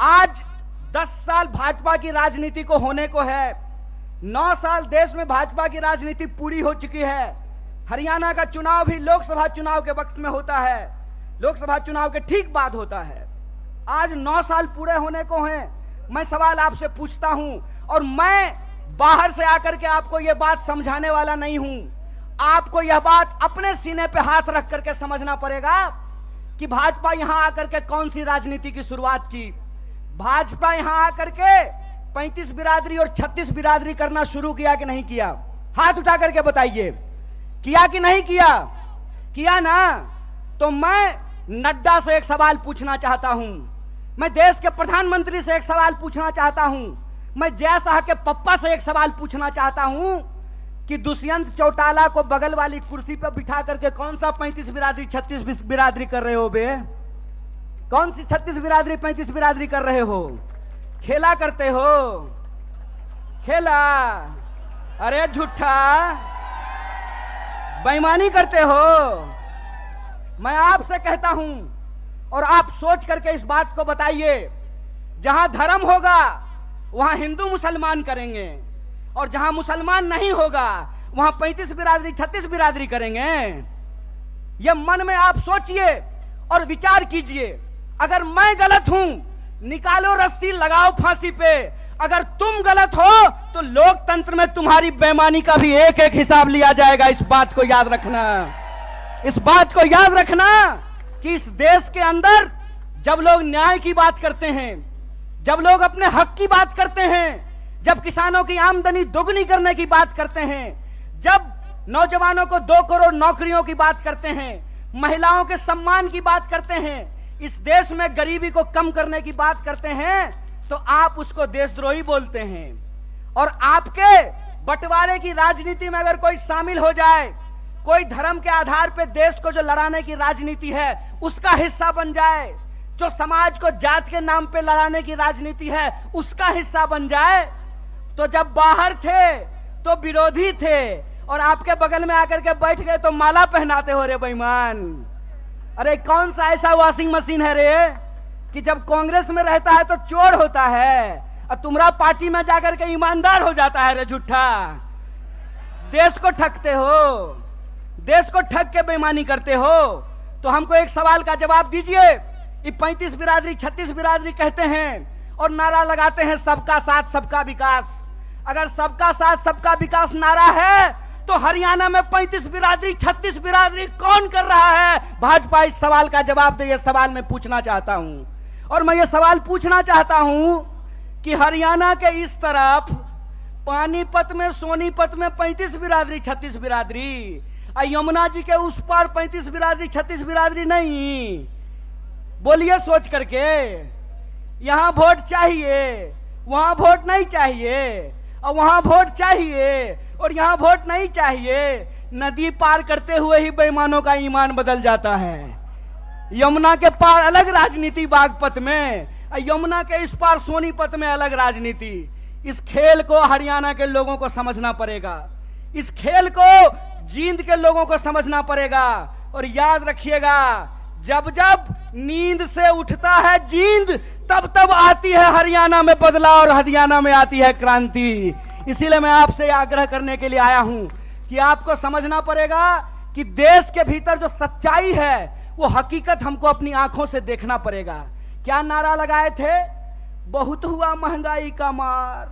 आज 10 साल भाजपा की राजनीति को होने को है, 9 साल देश में भाजपा की राजनीति पूरी हो चुकी है। हरियाणा का चुनाव भी लोकसभा चुनाव के वक्त में होता है, लोकसभा चुनाव के ठीक बाद होता है। आज 9 साल पूरे होने को हैं। मैं सवाल आपसे पूछता हूं, और मैं बाहर से आकर के आपको यह बात समझाने वाला नहीं हूं। आपको यह बात अपने सीने पे हाथ रख करके समझना पड़ेगा कि भाजपा यहां आकर के कौन सी राजनीति की शुरुआत की। भाजपा यहां आकर के 35 बिरादरी और 36 बिरादरी करना शुरू किया कि नहीं किया? हाथ उठा करके बताइए, किया कि नहीं किया? किया ना। तो मैं नड्डा से एक सवाल पूछना चाहता हूं, मैं देश के प्रधानमंत्री से एक सवाल पूछना चाहता हूं, मैं जय शाह के पप्पा से एक सवाल पूछना चाहता हूं कि दुष्यंत चौटाला को बगल वाली कुर्सी पर बिठा करके कौन सा 35 बिरादरी 36 बिरादरी कर रहे हो बे? कौन सी 36 बिरादरी 35 बिरादरी कर रहे हो? खेला करते हो? खेला? अरे झूठा, बेईमानी करते हो। मैं आपसे कहता हूं, और आप सोच करके इस बात को बताइए, जहां धर्म होगा वहां हिंदू मुसलमान करेंगे, और जहां मुसलमान नहीं होगा वहां 35 बिरादरी 36 बिरादरी करेंगे। यह मन में आप सोचिए और विचार कीजिए। अगर मैं गलत हूं, निकालो रस्सी, लगाओ फांसी पे। अगर तुम गलत हो तो लोकतंत्र में तुम्हारी बेईमानी का भी एक एक हिसाब लिया जाएगा। इस बात को याद रखना, इस बात को याद रखना कि इस देश के अंदर जब लोग न्याय की बात करते हैं, जब लोग अपने हक की बात करते हैं, जब किसानों की आमदनी दोगुनी करने की बात करते हैं, जब नौजवानों को 2 करोड़ नौकरियों की बात करते हैं, महिलाओं के सम्मान की बात करते हैं, इस देश में गरीबी को कम करने की बात करते हैं, तो आप उसको देशद्रोही बोलते हैं। और आपके बंटवारे की राजनीति में अगर कोई शामिल हो जाए, कोई धर्म के आधार पर देश को जो लड़ाने की राजनीति है उसका हिस्सा बन जाए, जो समाज को जात के नाम पे लड़ाने की राजनीति है उसका हिस्सा बन जाए, तो जब बाहर थे तो विरोधी थे और आपके बगल में आकर के बैठ गए तो माला पहनाते हो रे बेईमान। अरे कौन सा ऐसा वॉशिंग मशीन है रे कि जब कांग्रेस में रहता है तो चोर होता है और तुम्हारा पार्टी में जाकर के ईमानदार हो जाता है रे झूठा। देश को ठगते हो, देश को ठग के बेईमानी करते हो। तो हमको एक सवाल का जवाब दीजिए। ये 35 बिरादरी 36 बिरादरी कहते हैं और नारा लगाते हैं सबका साथ सबका विकास। अगर सबका साथ सबका विकास नारा है तो हरियाणा में 35 बिरादरी 36 बिरादरी कौन कर रहा है? भाजपा इस सवाल का जवाब दे। ये सवाल मैं पूछना चाहता हूं, और मैं ये सवाल पूछना चाहता हूं कि हरियाणा के इस तरफ पानीपत में, सोनीपत में 35 बिरादरी 36 बिरादरी, यमुना जी के उस पार 35 बिरादरी 36 बिरादरी नहीं। बोलिए सोच करके, यहां वोट चाहिए, वहां वोट नहीं चाहिए, और वहां वोट चाहिए और यहां वोट नहीं चाहिए। नदी पार करते हुए ही बेईमानों का ईमान बदल जाता है। यमुना के पार अलग राजनीति बागपत में, यमुना के इस पार सोनीपत में अलग राजनीति। इस खेल को हरियाणा के लोगों को समझना पड़ेगा, इस खेल को जींद के लोगों को समझना पड़ेगा। और याद रखिएगा, जब जब नींद से उठता है जींद, तब तब आती है हरियाणा में बदलाव और हरियाणा में आती है क्रांति। इसीलिए मैं आपसे आग्रह करने के लिए आया हूं कि आपको समझना पड़ेगा कि देश के भीतर जो सच्चाई है वो हकीकत हमको अपनी आंखों से देखना पड़ेगा। क्या नारा लगाए थे? बहुत हुआ महंगाई का मार,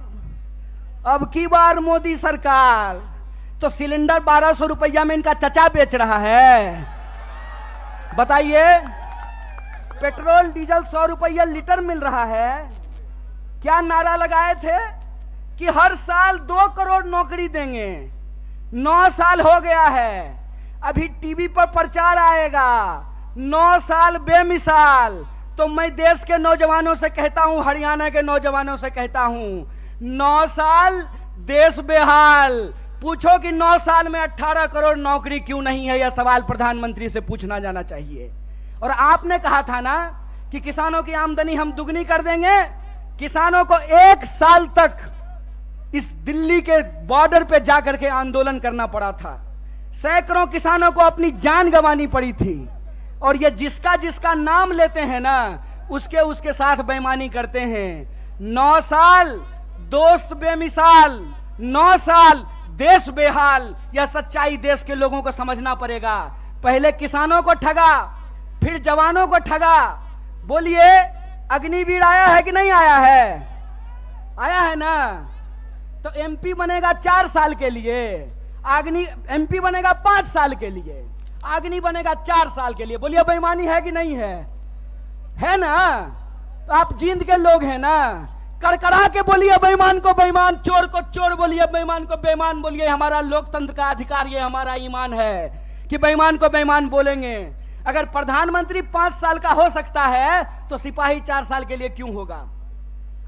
अब की बार मोदी सरकार। तो सिलेंडर 1200 रुपया में इनका चचा बेच रहा है, बताइए। पेट्रोल डीजल 100 रुपया लीटर मिल रहा है। क्या नारा लगाए थे कि हर साल 2 करोड़ नौकरी देंगे। 9 साल हो गया है, अभी टीवी पर प्रचार आएगा 9 साल बेमिसाल। तो मैं देश के नौजवानों से कहता हूं, हरियाणा के नौजवानों से कहता हूं, 9 साल देश बेहाल। पूछो कि 9 साल में 18 करोड़ नौकरी क्यों नहीं है? यह सवाल प्रधानमंत्री से पूछना जाना चाहिए। और आपने कहा था ना कि किसानों की आमदनी हम दुगनी कर देंगे, किसानों को 1 साल तक इस दिल्ली के बॉर्डर पे जाकर के आंदोलन करना पड़ा था। सैकड़ों किसानों को अपनी जान गंवानी पड़ी थी। और ये जिसका जिसका नाम लेते हैं ना, उसके उसके साथ बेईमानी करते हैं। 9 साल दोस्त बेमिसाल, 9 साल देश बेहाल। यह सच्चाई देश के लोगों को समझना पड़ेगा। पहले किसानों को ठगा, फिर जवानों को ठगा। बोलिए, अग्निवीर आया है कि नहीं आया है? आया है ना। तो एमपी बनेगा 4 साल के लिए, एमपी बनेगा 5 साल के लिए, अग्नि बनेगा 4 साल के लिए। बोलिए, बेईमानी है कि नहीं है? है ना। तो आप जींद के लोग हैं ना, करकरा के बोलिए बेईमान को बेईमान, चोर को चोर बोलिए, बेईमान को बेईमान बोलिए। हमारा लोकतंत्र का अधिकार, ये हमारा ईमान है कि बेईमान को बेईमान बोलेंगे। अगर प्रधानमंत्री 5 साल का हो सकता है तो सिपाही 4 साल के लिए क्यों होगा?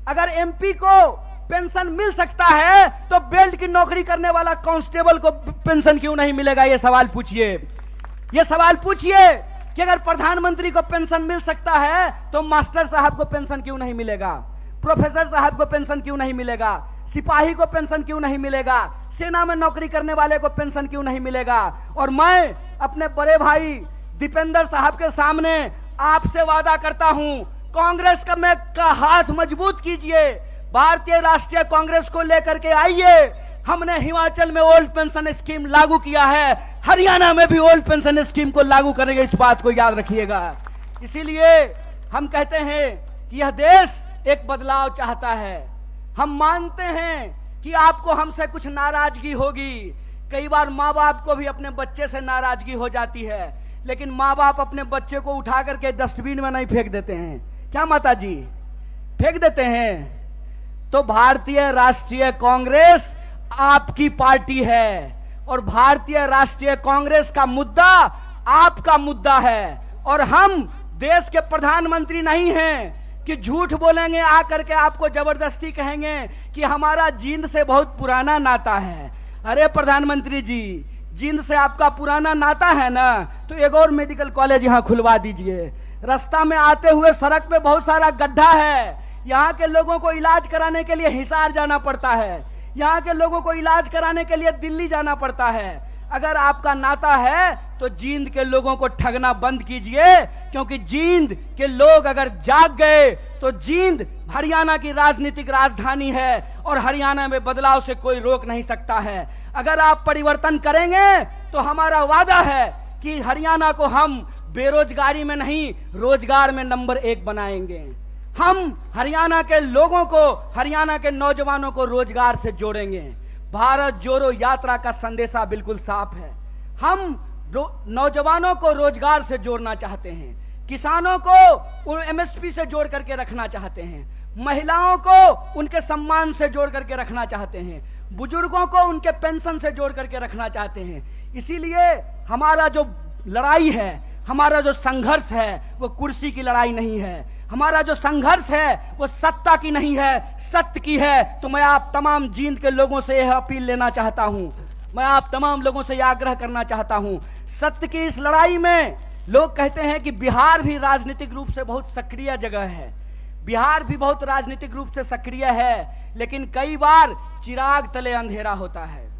अगर एमपी को पेंशन मिल सकता है तो बेल्ट की नौकरी करने वाला कांस्टेबल को पेंशन क्यों नहीं मिलेगा? ये सवाल पूछिए। ये सवाल पूछिए कि अगर प्रधानमंत्री को पेंशन मिल सकता है तो मास्टर साहब को पेंशन क्यों नहीं मिलेगा? प्रोफेसर साहब को पेंशन क्यों नहीं मिलेगा? सिपाही को पेंशन क्यों नहीं मिलेगा? सेना में नौकरी करने वाले को पेंशन क्यों नहीं मिलेगा? और मैं अपने बड़े भाई दीपेंद्र साहब के सामने आपसे वादा करता हूं, कांग्रेस का हाथ मजबूत कीजिए, भारतीय राष्ट्रीय कांग्रेस को लेकर के आइए। हमने हिमाचल में ओल्ड पेंशन स्कीम लागू किया है, हरियाणा में भी ओल्ड पेंशन स्कीम को लागू करेंगे। इस बात को याद रखिएगा। इसीलिए हम कहते हैं कि यह देश एक बदलाव चाहता है। हम मानते हैं कि आपको हमसे कुछ नाराजगी होगी। कई बार माँ बाप को भी अपने बच्चे से नाराजगी हो जाती है, लेकिन माँ बाप अपने बच्चे को उठा करके डस्टबिन में नहीं फेंक देते हैं। क्या माता जी? फेंक देते हैं। तो भारतीय राष्ट्रीय कांग्रेस आपकी पार्टी है और भारतीय राष्ट्रीय कांग्रेस का मुद्दा आपका मुद्दा है। और हम देश के प्रधानमंत्री नहीं हैं कि झूठ बोलेंगे, आकर के आपको जबरदस्ती कहेंगे कि हमारा जींद से बहुत पुराना नाता है। अरे प्रधानमंत्री जी, जींद से आपका पुराना नाता है ना, तो एक और मेडिकल कॉलेज यहां खुलवा दीजिए। रास्ता में आते हुए सड़क पे बहुत सारा गड्ढा है, यहाँ के लोगों को इलाज कराने के लिए हिसार जाना पड़ता है, यहाँ के लोगों को इलाज कराने के लिए दिल्ली जाना पड़ता है। अगर आपका नाता है तो जींद के लोगों को ठगना बंद कीजिए, क्योंकि जींद के लोग अगर जाग गए तो जींद हरियाणा की राजनीतिक राजधानी है और हरियाणा में बदलाव से कोई रोक नहीं सकता है। अगर आप परिवर्तन करेंगे तो हमारा वादा है कि हरियाणा को हम बेरोजगारी में नहीं, रोजगार में नंबर 1 बनाएंगे। हम हरियाणा के लोगों को, हरियाणा के नौजवानों को रोजगार से जोड़ेंगे। भारत जोड़ो यात्रा का संदेशा बिल्कुल साफ है। हम नौजवानों को रोजगार से जोड़ना चाहते हैं, किसानों को एमएसपी से जोड़ करके रखना चाहते हैं, महिलाओं को उनके सम्मान से जोड़ करके रखना चाहते हैं, बुजुर्गों को उनके पेंशन से जोड़ करके रखना चाहते हैं। इसीलिए हमारा जो लड़ाई है, हमारा जो संघर्ष है, वो कुर्सी की लड़ाई नहीं है। हमारा जो संघर्ष है वो सत्ता की नहीं है, सत्य की है। तो मैं आप तमाम जींद के लोगों से यह अपील लेना चाहता हूं, मैं आप तमाम लोगों से यह आग्रह करना चाहता हूं, सत्य की इस लड़ाई में लोग कहते हैं कि बिहार भी राजनीतिक रूप से बहुत सक्रिय जगह है, बिहार भी बहुत राजनीतिक रूप से सक्रिय है, लेकिन कई बार चिराग तले अंधेरा होता है।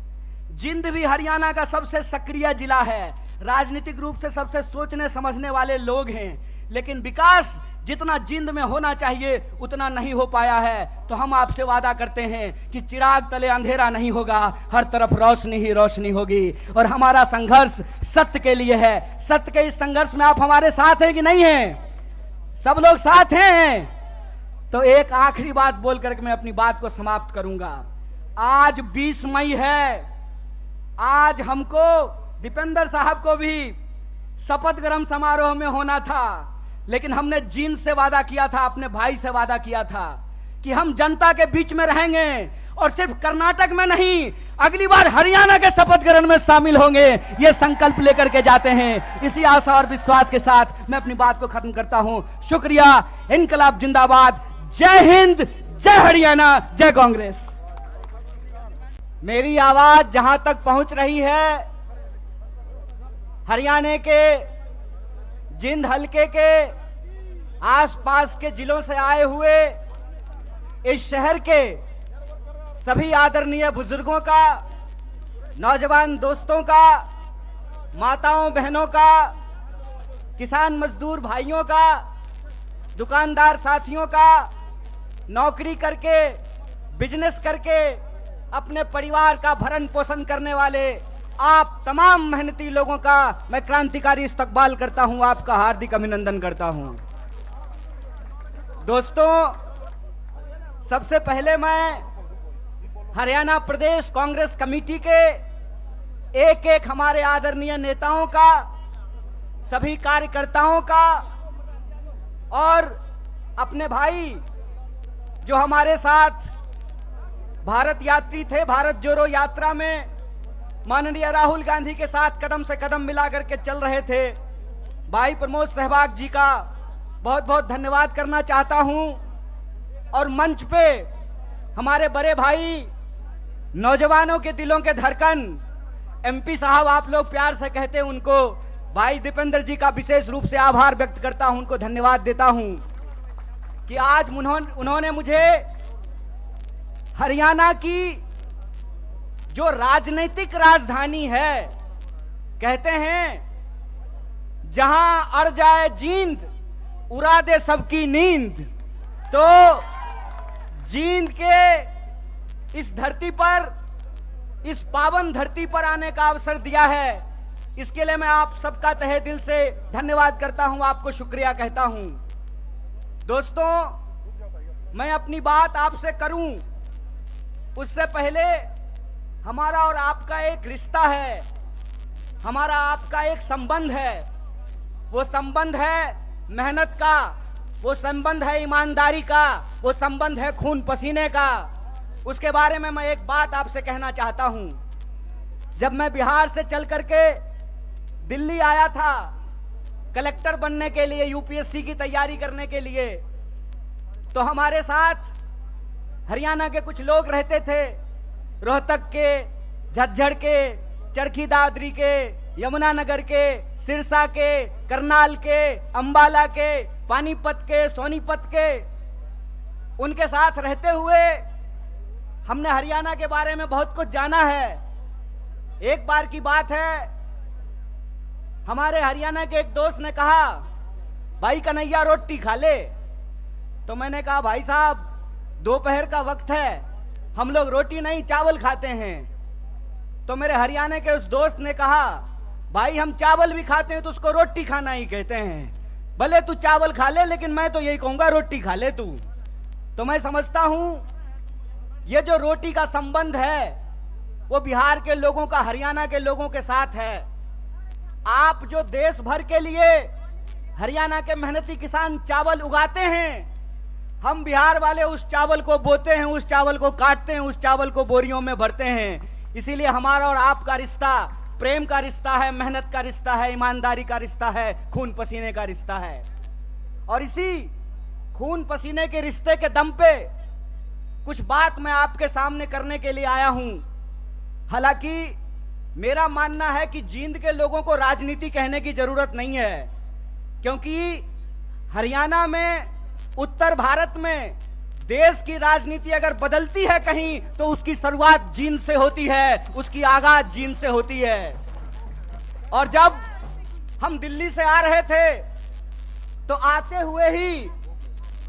जींद भी हरियाणा का सबसे सक्रिय जिला है, राजनीतिक रूप से सबसे सोचने समझने वाले लोग हैं, लेकिन विकास जितना जींद में होना चाहिए उतना नहीं हो पाया है। तो हम आपसे वादा करते हैं कि चिराग तले अंधेरा नहीं होगा, हर तरफ रोशनी ही रोशनी होगी। और हमारा संघर्ष सत्य के लिए है। सत्य के इस संघर्ष में आप हमारे साथ हैं कि नहीं हैं? सब लोग साथ हैं। तो एक आखिरी बात बोल करके मैं अपनी बात को समाप्त करूंगा। आज 20 मई है, आज हमको दीपेंद्र साहब को भी शपथ ग्रहण समारोह में होना था, लेकिन हमने जींद से वादा किया था, अपने भाई से वादा किया था कि हम जनता के बीच में रहेंगे और सिर्फ कर्नाटक में नहीं, अगली बार हरियाणा के शपथ ग्रहण में शामिल होंगे। ये संकल्प लेकर के जाते हैं। इसी आशा और विश्वास के साथ मैं अपनी बात को खत्म करता हूं। शुक्रिया। इनकलाब जिंदाबाद। जय हिंद, जय हरियाणा, जय कांग्रेस। मेरी आवाज जहां तक पहुंच रही है, हरियाणा के जींद हलके के आसपास के जिलों से आए हुए इस शहर के सभी आदरणीय बुजुर्गों का, नौजवान दोस्तों का, माताओं बहनों का, किसान मजदूर भाइयों का, दुकानदार साथियों का, नौकरी करके, बिजनेस करके अपने परिवार का भरण पोषण करने वाले आप तमाम मेहनती लोगों का मैं क्रांतिकारी इस्तकबाल करता हूं, आपका हार्दिक अभिनंदन करता हूं। दोस्तों, सबसे पहले मैं हरियाणा प्रदेश कांग्रेस कमेटी के एक एक हमारे आदरणीय नेताओं का, सभी कार्यकर्ताओं का और अपने भाई जो हमारे साथ भारत यात्री थे, भारत जोड़ो यात्रा में माननीय राहुल गांधी के साथ कदम से कदम मिलाकर के चल रहे थे, भाई प्रमोद सहवाग जी का बहुत बहुत धन्यवाद करना चाहता हूं। और मंच पे हमारे बड़े भाई, नौजवानों के दिलों के धड़कन, एमपी साहब आप लोग प्यार से कहते हैं उनको, भाई दीपेंद्र जी का विशेष रूप से आभार व्यक्त करता हूं, उनको धन्यवाद देता हूं कि आज उन्होंने मुझे हरियाणा की जो राजनीतिक राजधानी है, कहते हैं जहां अड़ जाए जींद उड़ा दे सबकी नींद, तो जींद के इस धरती पर, इस पावन धरती पर आने का अवसर दिया है। इसके लिए मैं आप सबका तहे दिल से धन्यवाद करता हूं, आपको शुक्रिया कहता हूं। दोस्तों, मैं अपनी बात आपसे करूं उससे पहले हमारा और आपका एक रिश्ता है, हमारा आपका एक संबंध है। वो संबंध है मेहनत का, वो संबंध है ईमानदारी का, वो संबंध है खून पसीने का। उसके बारे में मैं एक बात आपसे कहना चाहता हूं। जब मैं बिहार से चल करके दिल्ली आया था कलेक्टर बनने के लिए, यूपीएससी की तैयारी करने के लिए, तो हमारे साथ हरियाणा के कुछ लोग रहते थे, रोहतक के, झज्जर के, चरखी दादरी के, यमुनानगर के, सिरसा के, करनाल के, अंबाला के, पानीपत के, सोनीपत के, उनके साथ रहते हुए हमने हरियाणा के बारे में बहुत कुछ जाना है। एक बार की बात है, हमारे हरियाणा के एक दोस्त ने कहा, भाई कन्हैया रोटी खा ले। तो मैंने कहा, भाई साहब दोपहर का वक्त है, हम लोग रोटी नहीं चावल खाते हैं। तो मेरे हरियाणा के उस दोस्त ने कहा, भाई हम चावल भी खाते हैं तो उसको रोटी खाना ही कहते हैं, भले तू चावल खा ले लेकिन मैं तो यही कहूंगा रोटी खा ले तू। तो मैं समझता हूं ये जो रोटी का संबंध है वो बिहार के लोगों का हरियाणा के लोगों के साथ है। आप जो देश भर के लिए हरियाणा के मेहनती किसान चावल उगाते हैं, हम बिहार वाले उस चावल को बोते हैं, उस चावल को काटते हैं, उस चावल को बोरियों में भरते हैं। इसीलिए हमारा और आपका रिश्ता प्रेम का रिश्ता है, मेहनत का रिश्ता है, ईमानदारी का रिश्ता है, खून पसीने का रिश्ता है। और इसी खून पसीने के रिश्ते के दम पे कुछ बात मैं आपके सामने करने के लिए आया हूं। हालांकि मेरा मानना है कि जींद के लोगों को राजनीति कहने की जरूरत नहीं है, क्योंकि हरियाणा में, उत्तर भारत में देश की राजनीति अगर बदलती है कहीं तो उसकी शुरुआत जींद से होती है, उसकी आगाज जींद से होती है। और जब हम दिल्ली से आ रहे थे तो आते हुए ही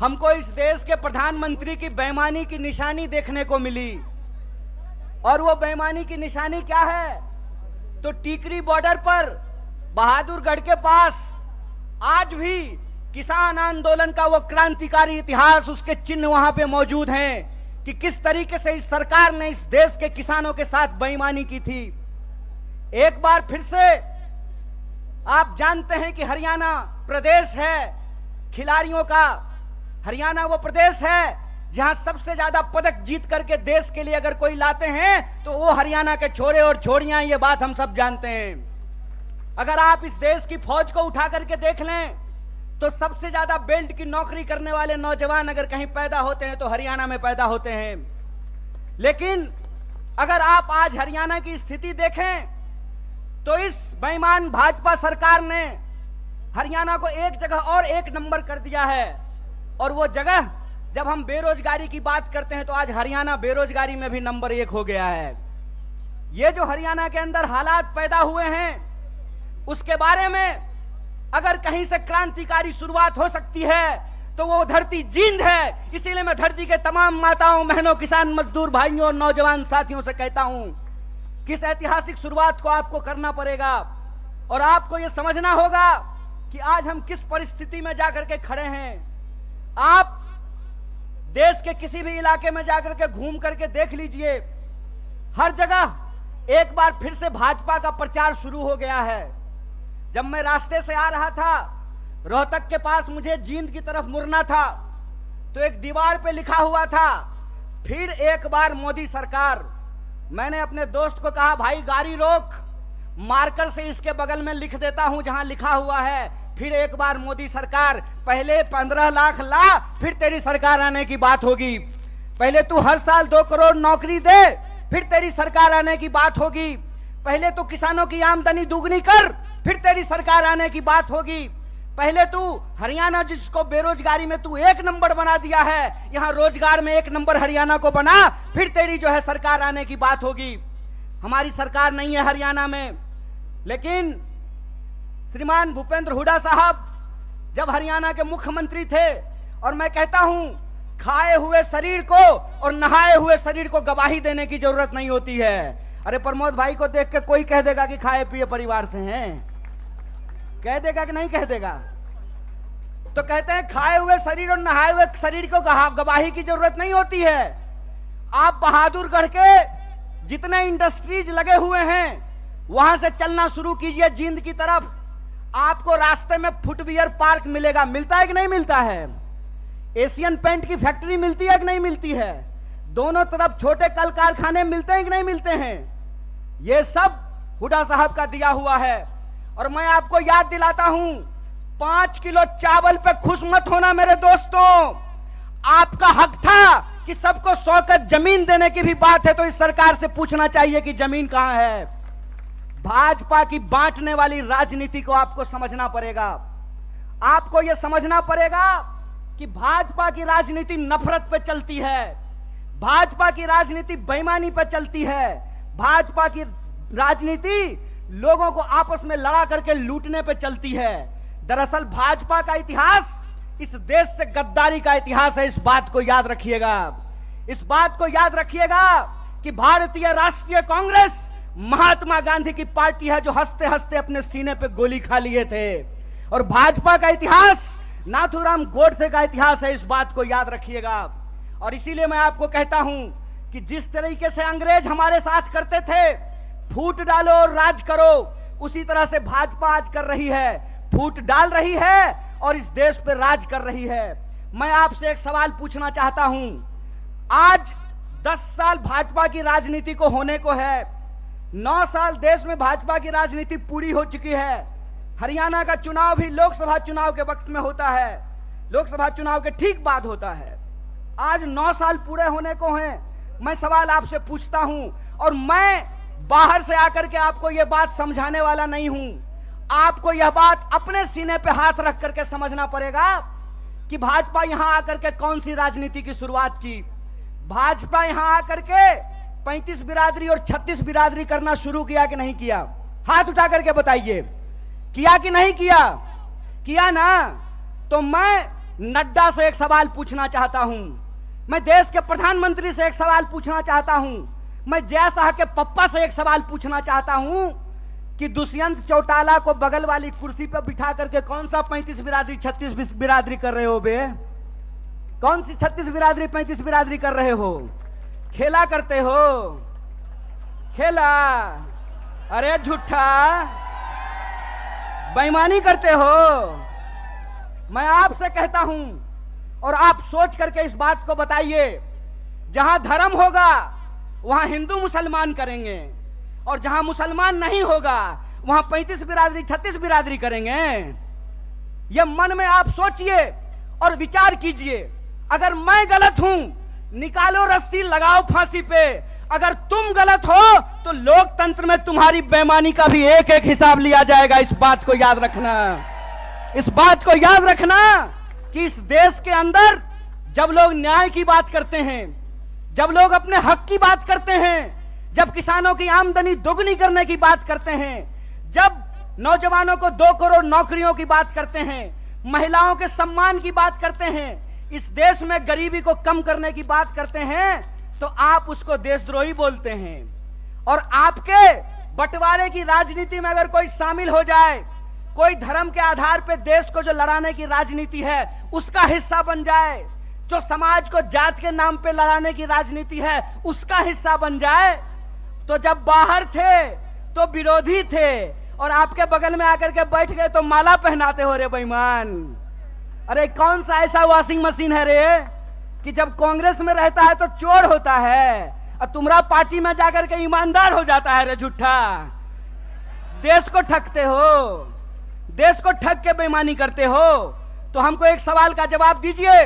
हमको इस देश के प्रधानमंत्री की बेईमानी की निशानी देखने को मिली। और वो बेईमानी की निशानी क्या है? तो टीकरी बॉर्डर पर बहादुरगढ़ के पास आज भी किसान आंदोलन का वो क्रांतिकारी इतिहास, उसके चिन्ह वहां पे मौजूद हैं कि किस तरीके से इस सरकार ने इस देश के किसानों के साथ बेईमानी की थी। एक बार फिर से आप जानते हैं कि हरियाणा प्रदेश है खिलाड़ियों का। हरियाणा वो प्रदेश है जहां सबसे ज्यादा पदक जीत करके देश के लिए अगर कोई लाते हैं तो वो हरियाणा के छोरे और छोरियां, ये बात हम सब जानते हैं। अगर आप इस देश की फौज को उठा करके देख लें तो सबसे ज्यादा बेल्ट की नौकरी करने वाले नौजवान अगर कहीं पैदा होते हैं तो हरियाणा में पैदा होते हैं। लेकिन अगर आप आज हरियाणा की स्थिति देखें तो इस बेईमान भाजपा सरकार ने हरियाणा को एक जगह और एक नंबर कर दिया है, और वो जगह जब हम बेरोजगारी की बात करते हैं तो आज हरियाणा बेरोजगारी में भी नंबर 1 हो गया है। ये जो हरियाणा के अंदर हालात पैदा हुए हैं उसके बारे में अगर कहीं से क्रांतिकारी शुरुआत हो सकती है तो वो धरती जींद है। इसीलिए मैं धरती के तमाम माताओं, बहनों, किसान, मजदूर भाइयों और नौजवान साथियों से कहता हूं कि इस ऐतिहासिक शुरुआत को आपको करना पड़ेगा और आपको यह समझना होगा कि आज हम किस परिस्थिति में जाकर के खड़े हैं। आप देश के किसी भी इलाके में जाकर के घूम करके देख लीजिए, हर जगह एक बार फिर से भाजपा का प्रचार शुरू हो गया है। जब मैं रास्ते से आ रहा था, रोहतक के पास मुझे जींद की तरफ मुड़ना था तो एक दीवार पे लिखा हुआ था, फिर एक बार मोदी सरकार। मैंने अपने दोस्त को कहा, भाई गाड़ी रोक, मार्कर से इसके बगल में लिख देता हूं जहां लिखा हुआ है फिर एक बार मोदी सरकार। पहले 15 लाख ला, फिर तेरी सरकार आने की बात होगी। पहले तू हर साल 2 करोड़ नौकरी दे, फिर तेरी सरकार आने की बात होगी। पहले तू किसानों की आमदनी दुगनी कर, फिर तेरी सरकार आने की बात होगी। पहले तू हरियाणा जिसको बेरोजगारी में तू 1 नंबर बना दिया है, यहां रोजगार में 1 नंबर हरियाणा को बना, फिर तेरी जो है सरकार आने की बात होगी। हमारी सरकार नहीं है हरियाणा में, लेकिन श्रीमान भूपेंद्र हुड्डा साहब जब हरियाणा के मुख्यमंत्री थे, और मैं कहता हूं खाए हुए शरीर को और नहाए हुए शरीर को गवाही देने की जरूरत नहीं होती है। अरे प्रमोद भाई को देख के कोई कह देगा कि खाए पिए परिवार से हैं, कह देगा कि नहीं कह देगा? तो कहते हैं खाए हुए शरीर और नहाए हुए शरीर को गवाही की जरूरत नहीं होती है। आप बहादुरगढ़ के जितने इंडस्ट्रीज लगे हुए हैं वहां से चलना शुरू कीजिए जींद की तरफ, आपको रास्ते में फुटवियर पार्क मिलेगा। मिलता है कि नहीं मिलता है? एशियन पेंट की फैक्ट्री मिलती है कि नहीं मिलती है? दोनों तरफ छोटे कल कारखाने मिलते हैं कि नहीं मिलते हैं? ये सब हुड्डा साहब का दिया हुआ है। और मैं आपको याद दिलाता हूं, 5 किलो चावल पे खुश मत होना मेरे दोस्तों। आपका हक था कि सबको 100 गज जमीन देने की भी बात है तो इस सरकार से पूछना चाहिए कि जमीन कहां है। भाजपा की बांटने वाली राजनीति को आपको समझना पड़ेगा। आपको यह समझना पड़ेगा कि भाजपा की राजनीति नफरत पे चलती है, भाजपा की राजनीति बेईमानी पे चलती है, भाजपा की राजनीति लोगों को आपस में लड़ा करके लूटने पे चलती है। दरअसल भाजपा का इतिहास इस देश से गद्दारी का इतिहास है। इस बात को याद रखिएगा, इस बात को याद रखिएगा कि भारतीय राष्ट्रीय कांग्रेस महात्मा गांधी की पार्टी है जो हंसते हंसते अपने सीने पे गोली खा लिए थे। और भाजपा का इतिहास नाथूराम गोडसे का इतिहास है, इस बात को याद रखिएगा। और इसीलिए मैं आपको कहता हूं कि जिस तरीके से अंग्रेज हमारे साथ करते थे, फूट डालो और राज करो, उसी तरह से भाजपा आज कर रही है, फूट डाल रही है और इस देश पे राज कर रही है। मैं आपसे एक सवाल पूछना चाहता हूं, आज 10 साल भाजपा की राजनीति को होने को है, 9 साल देश में भाजपा की राजनीति पूरी हो चुकी है। हरियाणा का चुनाव भी लोकसभा चुनाव के वक्त में होता है, लोकसभा चुनाव के ठीक बाद होता है। आज 9 साल पूरे होने को हैं। मैं सवाल आपसे पूछता हूं, और मैं बाहर से आकर के आपको यह बात समझाने वाला नहीं हूं। आपको यह बात अपने सीने पे हाथ रख करके समझना पड़ेगा कि भाजपा यहां आकर के कौन सी राजनीति की शुरुआत की। भाजपा यहां आकर के 35 बिरादरी और 36 बिरादरी करना शुरू किया कि नहीं किया? हाथ उठा करके बताइए, किया कि नहीं किया? किया ना? तो मैं नड्डा से एक सवाल पूछना चाहता हूं, मैं देश के प्रधानमंत्री से एक सवाल पूछना चाहता हूं, मैं जय शाह के पप्पा से एक सवाल पूछना चाहता हूं कि दुष्यंत चौटाला को बगल वाली कुर्सी पर बिठा करके कौन सा 35 बिरादरी 36 बिरादरी कर रहे हो बे? कौन सी 36 बिरादरी 35 बिरादरी कर रहे हो? खेला करते हो? खेला? अरे झूठा, बेईमानी करते हो। मैं आपसे कहता हूं, और आप सोच करके इस बात को बताइए, जहां धर्म होगा वहां हिंदू मुसलमान करेंगे, और जहां मुसलमान नहीं होगा वहां 35 बिरादरी 36 बिरादरी करेंगे। यह मन में आप सोचिए और विचार कीजिए। अगर मैं गलत हूं, निकालो रस्सी, लगाओ फांसी पे। अगर तुम गलत हो तो लोकतंत्र में तुम्हारी बेईमानी का भी एक एक हिसाब लिया जाएगा। इस बात को याद रखना, इस बात को याद रखना कि इस देश के अंदर जब लोग न्याय की बात करते हैं, जब लोग अपने हक की बात करते हैं, जब किसानों की आमदनी दोगुनी करने की बात करते हैं, जब नौजवानों को 2 करोड़ नौकरियों की बात करते हैं, महिलाओं के सम्मान की बात करते हैं, इस देश में गरीबी को कम करने की बात करते हैं, तो आप उसको देशद्रोही बोलते हैं। और आपके बंटवारे की राजनीति में अगर कोई शामिल हो जाए, कोई धर्म के आधार पर देश को जो लड़ाने की राजनीति है उसका हिस्सा बन जाए, जो समाज को जात के नाम पे लड़ाने की राजनीति है उसका हिस्सा बन जाए, तो जब बाहर थे तो विरोधी थे और आपके बगल में आकर के बैठ गए तो माला पहनाते हो रे बेईमान। अरे कौन सा ऐसा वॉशिंग मशीन है रे कि जब कांग्रेस में रहता है तो चोर होता है और तुम्हारा पार्टी में जाकर के ईमानदार हो जाता है रे झूठा। देश को ठगते हो, देश को ठग के बेईमानी करते हो। तो हमको एक सवाल का जवाब दीजिए।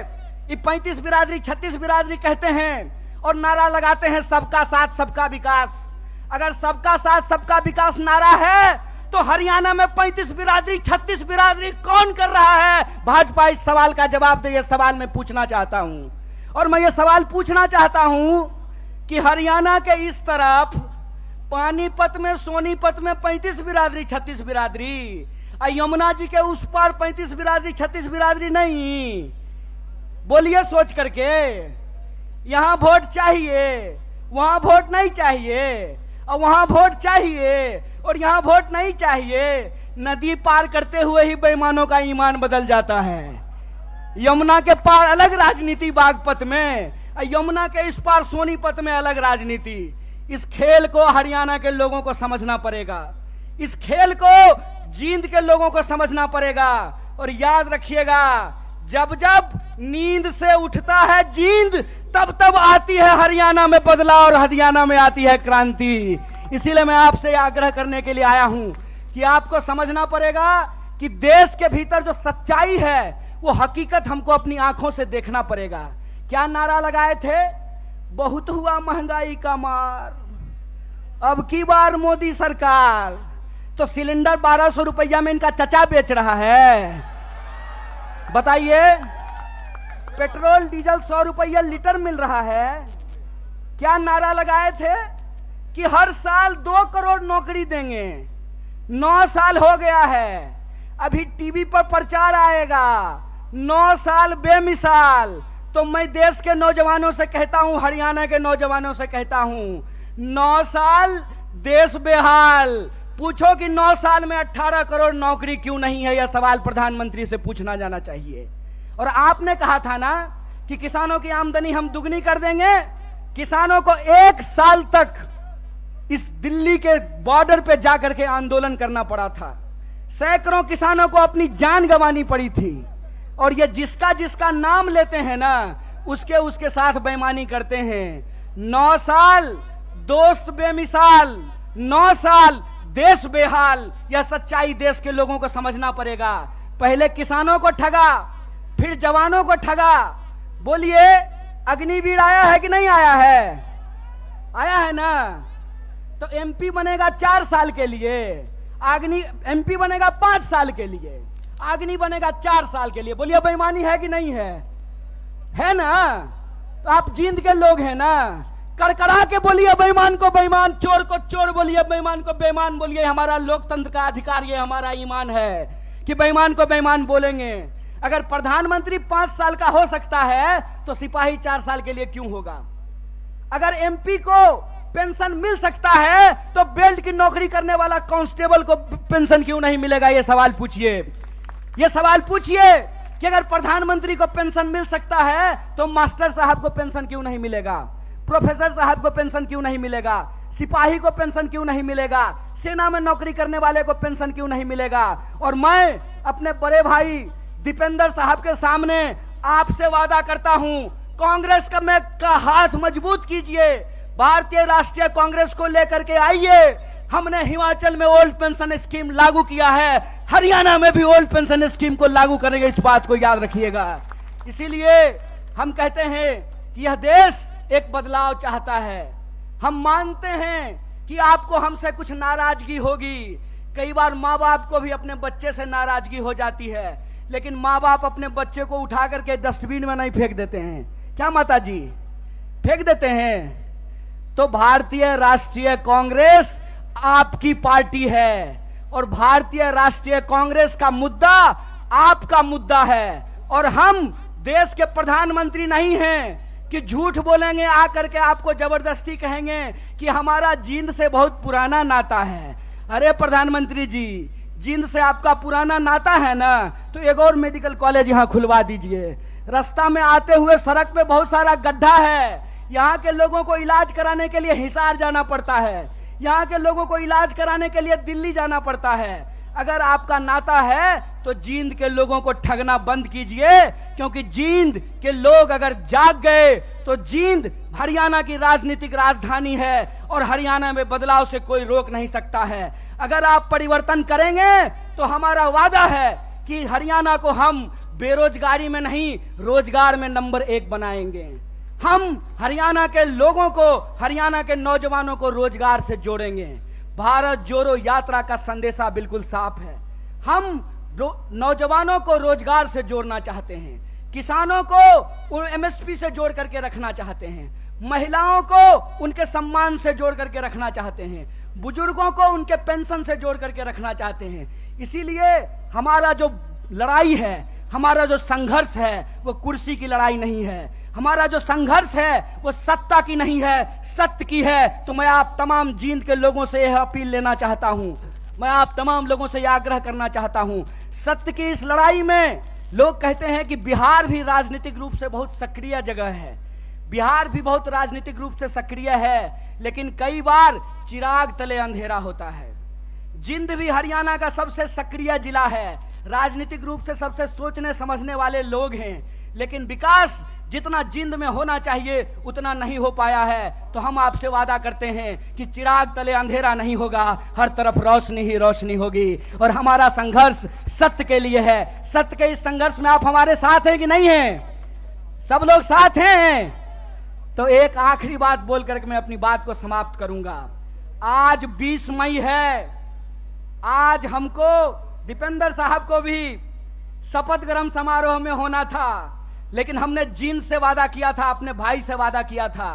ये 35 बिरादरी 36 बिरादरी कहते हैं और नारा लगाते हैं सबका साथ सबका विकास। अगर सबका साथ सबका विकास नारा है तो हरियाणा में 35 बिरादरी 36 बिरादरी कौन कर रहा है? भाजपा इस सवाल का जवाब दे। ये सवाल मैं पूछना चाहता हूं और मैं ये सवाल पूछना चाहता हूं कि हरियाणा के इस तरफ पानीपत में सोनीपत में 35 बिरादरी 36 बिरादरी, यमुना जी के उस पार 35 बिरादरी 36 बिरादरी नहीं। बोलिए सोच करके, यहां वोट चाहिए, वहां वोट नहीं चाहिए, और वहां वोट चाहिए और यहां वोट नहीं चाहिए। नदी पार करते हुए ही बेईमानों का ईमान बदल जाता है। यमुना के पार अलग राजनीति बागपत में, यमुना के इस पार सोनीपत में अलग राजनीति। इस खेल को हरियाणा के लोगों को समझना पड़ेगा, इस खेल को जींद के लोगों को समझना पड़ेगा। और याद रखिएगा, जब जब नींद से उठता है जींद तब तब आती है हरियाणा में बदलाव और हरियाणा में आती है क्रांति। इसीलिए मैं आपसे आग्रह करने के लिए आया हूं कि आपको समझना पड़ेगा कि देश के भीतर जो सच्चाई है वो हकीकत हमको अपनी आंखों से देखना पड़ेगा। क्या नारा लगाए थे? बहुत हुआ महंगाई का मार, अब की बार मोदी सरकार। तो सिलेंडर 1200 रुपया में इनका चचा बेच रहा है। बताइए, पेट्रोल डीजल 100 रुपया लीटर मिल रहा है। क्या नारा लगाए थे कि हर साल 2 करोड़ नौकरी देंगे। 9 साल हो गया है, अभी टीवी पर प्रचार आएगा 9 साल बेमिसाल। तो मैं देश के नौजवानों से कहता हूं, हरियाणा के नौजवानों से कहता हूं, 9 साल देश बेहाल। पूछो कि 9 साल में 18 करोड़ नौकरी क्यों नहीं है? यह सवाल प्रधानमंत्री से पूछना जाना चाहिए। और आपने कहा था ना कि किसानों की आमदनी हम दुगनी कर देंगे। किसानों को 1 साल तक इस दिल्ली के बॉर्डर पे जाकर के आंदोलन करना पड़ा था। सैकड़ों किसानों को अपनी जान गंवानी पड़ी थी। और ये जिसका जिसका नाम लेते हैं ना, उसके उसके साथ बेईमानी करते हैं। 9 साल दोस्त बेमिसाल, 9 साल देश बेहाल। यह सच्चाई देश के लोगों को समझना पड़ेगा। पहले किसानों को ठगा, फिर जवानों को ठगा। बोलिए, अग्निवीर आया है कि नहीं आया है? आया है ना। तो एमपी बनेगा 4 साल के लिए, एमपी बनेगा 5 साल के लिए, अग्नि बनेगा 4 साल के लिए। बोलिए बेईमानी है कि नहीं है? है ना। तो आप जींद के लोग हैं ना, करकरा के बोलिए बेईमान को बेईमान, चोर को चोर बोलिए, बेईमान को बेईमान बोलिए। हमारा लोकतंत्र का अधिकार, ये हमारा ईमान है कि बेईमान को बेईमान बोलेंगे। अगर प्रधानमंत्री 5 साल का हो सकता है तो सिपाही 4 साल के लिए क्यों होगा? अगर एमपी को पेंशन मिल सकता है तो बेल्ट की नौकरी करने वाला कांस्टेबल को पेंशन क्यों नहीं मिलेगा? ये सवाल पूछिए। ये सवाल पूछिए कि अगर प्रधानमंत्री को पेंशन मिल सकता है तो मास्टर साहब को पेंशन क्यों नहीं मिलेगा? प्रोफेसर साहब को पेंशन क्यों नहीं मिलेगा? सिपाही को पेंशन क्यों नहीं मिलेगा? सेना में नौकरी करने वाले को पेंशन क्यों नहीं मिलेगा? और मैं अपने बड़े भाई दीपेंद्र साहब के सामने आपसे वादा करता हूं, कांग्रेस का हाथ मजबूत कीजिए, भारतीय राष्ट्रीय कांग्रेस को लेकर के आइए। हमने हिमाचल में ओल्ड पेंशन स्कीम लागू किया है, हरियाणा में भी ओल्ड पेंशन स्कीम को लागू करेंगे। इस बात को याद रखिएगा। इसीलिए हम कहते हैं कि यह देश एक बदलाव चाहता है। हम मानते हैं कि आपको हमसे कुछ नाराजगी होगी। कई बार माँ बाप को भी अपने बच्चे से नाराजगी हो जाती है, लेकिन माँ बाप अपने बच्चे को उठा करके डस्टबिन में नहीं फेंक देते हैं। क्या माता जी, फेंक देते हैं? तो भारतीय राष्ट्रीय कांग्रेस आपकी पार्टी है और भारतीय राष्ट्रीय कांग्रेस का मुद्दा आपका मुद्दा है। और हम देश के प्रधानमंत्री नहीं हैं कि झूठ बोलेंगे, आकर के आपको जबरदस्ती कहेंगे कि हमारा जींद से बहुत पुराना नाता है। अरे प्रधानमंत्री जी, जींद से आपका पुराना नाता है ना, तो एक और मेडिकल कॉलेज यहां खुलवा दीजिए। रास्ता में आते हुए सड़क पे बहुत सारा गड्ढा है, यहाँ के लोगों को इलाज कराने के लिए हिसार जाना पड़ता है, यहाँ के लोगों को इलाज कराने के लिए दिल्ली जाना पड़ता है। अगर आपका नाता है तो जींद के लोगों को ठगना बंद कीजिए, क्योंकि जींद के लोग अगर जाग गए तो जींद हरियाणा की राजनीतिक राजधानी है और हरियाणा में बदलाव से कोई रोक नहीं सकता है। अगर आप परिवर्तन करेंगे तो हमारा वादा है कि हरियाणा को हम बेरोजगारी में नहीं, रोजगार में नंबर 1 बनाएंगे। हम हरियाणा के लोगों को, हरियाणा के नौजवानों को रोजगार से जोड़ेंगे। भारत जोड़ो यात्रा का संदेशा बिल्कुल साफ है। हम नौजवानों को रोजगार से जोड़ना चाहते हैं, किसानों को एमएसपी से जोड़ करके रखना चाहते हैं, महिलाओं को उनके सम्मान से जोड़ करके रखना चाहते हैं, बुजुर्गों को उनके पेंशन से जोड़ करके रखना चाहते हैं। इसीलिए हमारा जो लड़ाई है, हमारा जो संघर्ष है, वो कुर्सी की लड़ाई नहीं है। हमारा जो संघर्ष है वो सत्ता की नहीं है, सत्य की है। तो मैं आप तमाम जींद के लोगों से यह अपील लेना चाहता हूं, मैं आप तमाम लोगों से यह आग्रह करना चाहता हूं, सत्य की इस लड़ाई में लोग कहते हैं कि बिहार भी राजनीतिक रूप से बहुत सक्रिय जगह है, बिहार भी बहुत राजनीतिक रूप से सक्रिय है, लेकिन कई बार चिराग तले अंधेरा होता है। जींद भी हरियाणा का सबसे सक्रिय जिला है, राजनीतिक रूप से सबसे सोचने समझने वाले लोग हैं, लेकिन विकास जितना जींद में होना चाहिए उतना नहीं हो पाया है। तो हम आपसे वादा करते हैं कि चिराग तले अंधेरा नहीं होगा, हर तरफ रोशनी ही रोशनी होगी। और हमारा संघर्ष सत्य के लिए है। सत्य के इस संघर्ष में आप हमारे साथ हैं कि नहीं हैं? सब लोग साथ हैं। तो एक आखिरी बात बोल करके मैं अपनी बात को समाप्त करूंगा। आज 20 मई है, आज हमको दीपेंद्र साहब को भी शपथ ग्रहण समारोह में होना था, लेकिन हमने जींद से वादा किया था, अपने भाई से वादा किया था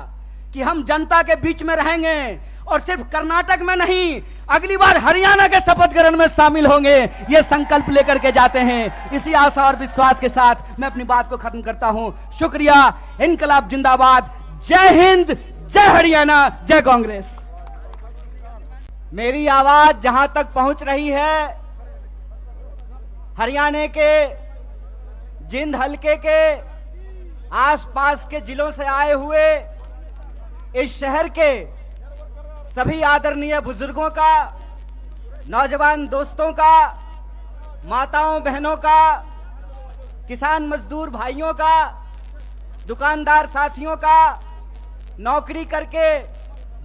कि हम जनता के बीच में रहेंगे और सिर्फ कर्नाटक में नहीं, अगली बार हरियाणा के शपथ ग्रहण में शामिल होंगे। ये संकल्प लेकर के जाते हैं। इसी आशा और विश्वास के साथ मैं अपनी बात को खत्म करता हूं। शुक्रिया। इनकलाब जिंदाबाद। जय हिंद, जय हरियाणा, जय कांग्रेस। मेरी आवाज जहां तक पहुंच रही है, हरियाणा के जींद हलके के आसपास के जिलों से आए हुए इस शहर के सभी आदरणीय बुजुर्गों का, नौजवान दोस्तों का, माताओं बहनों का, किसान मजदूर भाइयों का, दुकानदार साथियों का, नौकरी करके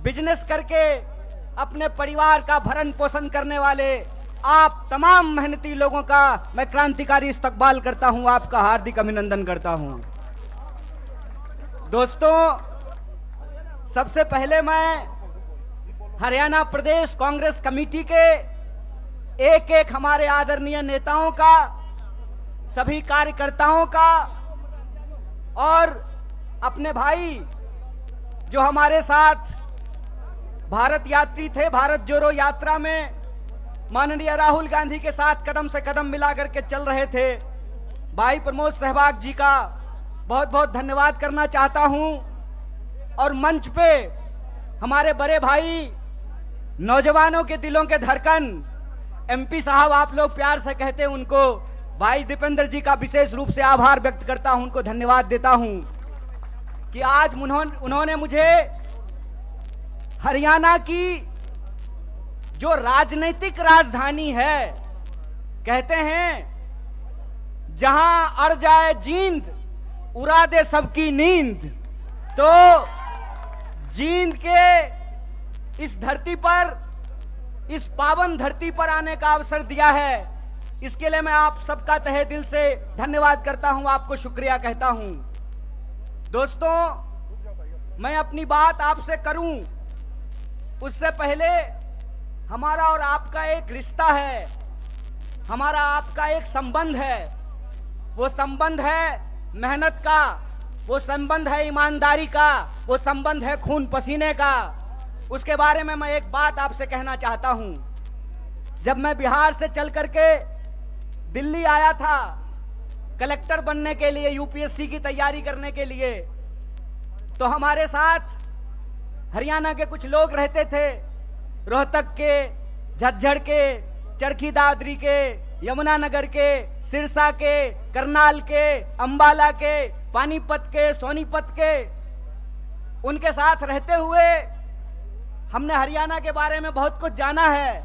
बिजनेस करके अपने परिवार का भरण पोषण करने वाले आप तमाम मेहनती लोगों का मैं क्रांतिकारी इस्तकबाल करता हूं, आपका हार्दिक अभिनंदन करता हूं। दोस्तों, सबसे पहले मैं हरियाणा प्रदेश कांग्रेस कमेटी के एक एक हमारे आदरणीय नेताओं का, सभी कार्यकर्ताओं का और अपने भाई जो हमारे साथ भारत यात्री थे, भारत जोड़ो यात्रा में माननीय राहुल गांधी के साथ कदम से कदम मिला करके चल रहे थे, भाई प्रमोद सहवाग जी का बहुत बहुत धन्यवाद करना चाहता हूं। और मंच पे हमारे बड़े भाई, नौजवानों के दिलों के धड़कन, एमपी साहब आप लोग प्यार से कहते हैं उनको, भाई दीपेंद्र जी का विशेष रूप से आभार व्यक्त करता हूं, उनको धन्यवाद देता हूं कि आज उन्होंने मुझे हरियाणा की जो राजनीतिक राजधानी है, कहते हैं जहां अड़ जाए जींद उड़ा दे सबकी नींद, तो जींद के इस धरती पर, इस पावन धरती पर आने का अवसर दिया है। इसके लिए मैं आप सबका तहे दिल से धन्यवाद करता हूं, आपको शुक्रिया कहता हूं। दोस्तों, मैं अपनी बात आपसे करूं उससे पहले हमारा और आपका एक रिश्ता है, हमारा आपका एक संबंध है। वो संबंध है मेहनत का, वो संबंध है ईमानदारी का, वो संबंध है खून पसीने का। उसके बारे में मैं एक बात आपसे कहना चाहता हूं। जब मैं बिहार से चल करके दिल्ली आया था कलेक्टर बनने के लिए, यूपीएससी की तैयारी करने के लिए, तो हमारे साथ हरियाणा के कुछ लोग रहते थे। रोहतक के, झज्जर के, चरखी दादरी के, यमुनानगर के, सिरसा के, करनाल के, अंबाला के, पानीपत के, सोनीपत के, उनके साथ रहते हुए हमने हरियाणा के बारे में बहुत कुछ जाना है।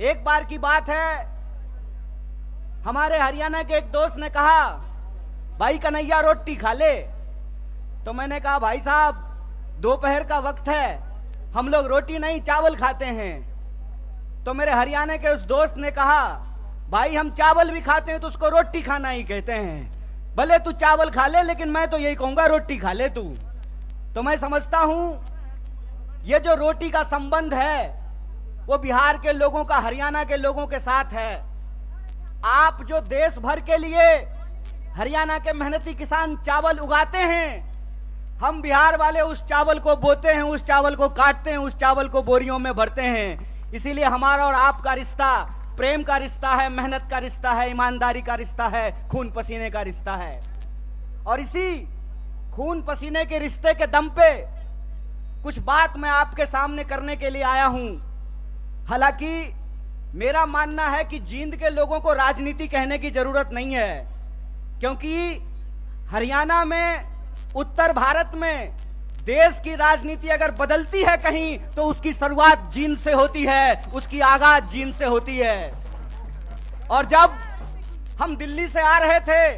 एक बार की बात है, हमारे हरियाणा के एक दोस्त ने कहा, भाई कन्हैया रोटी खा ले। तो मैंने कहा, भाई साहब दोपहर का वक्त है, हम लोग रोटी नहीं चावल खाते हैं। तो मेरे हरियाणा के उस दोस्त ने कहा, भाई हम चावल भी खाते हैं तो उसको रोटी खाना ही कहते हैं। भले तू चावल खा ले, लेकिन मैं तो यही कहूंगा रोटी खा ले तू। तो मैं समझता हूं ये जो रोटी का संबंध है वो बिहार के लोगों का हरियाणा के लोगों के साथ है। आप जो देश भर के लिए हरियाणा के मेहनती किसान चावल उगाते हैं, हम बिहार वाले उस चावल को बोते हैं, उस चावल को काटते हैं, उस चावल को बोरियों में भरते हैं। इसीलिए हमारा और आपका रिश्ता प्रेम का रिश्ता है, मेहनत का रिश्ता है, ईमानदारी का रिश्ता है, खून पसीने का रिश्ता है। और इसी खून पसीने के रिश्ते के दम पे कुछ बात मैं आपके सामने करने के लिए आया हूं। हालांकि मेरा मानना है कि जींद के लोगों को राजनीति कहने की जरूरत नहीं है, क्योंकि हरियाणा में, उत्तर भारत में देश की राजनीति अगर बदलती है कहीं तो उसकी शुरुआत जींद से होती है, उसकी आगाज जींद से होती है। और जब हम दिल्ली से आ रहे थे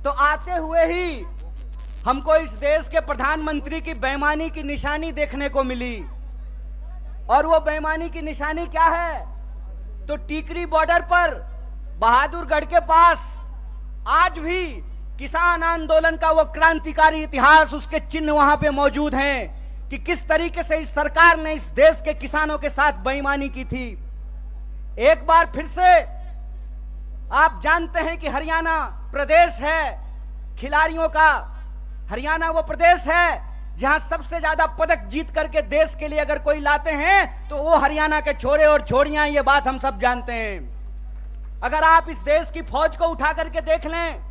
तो आते हुए ही हमको इस देश के प्रधानमंत्री की बेईमानी की निशानी देखने को मिली। और वो बेईमानी की निशानी क्या है? तो टीकरी बॉर्डर पर बहादुरगढ़ के पास आज भी किसान आंदोलन का वो क्रांतिकारी इतिहास, उसके चिन्ह वहां पे मौजूद हैं कि किस तरीके से इस सरकार ने इस देश के किसानों के साथ बेईमानी की थी। एक बार फिर से आप जानते हैं कि हरियाणा प्रदेश है खिलाड़ियों का। हरियाणा वो प्रदेश है जहां सबसे ज्यादा पदक जीत करके देश के लिए अगर कोई लाते हैं तो वो हरियाणा के छोरे और छोरियां, ये बात हम सब जानते हैं। अगर आप इस देश की फौज को उठा करके देख लें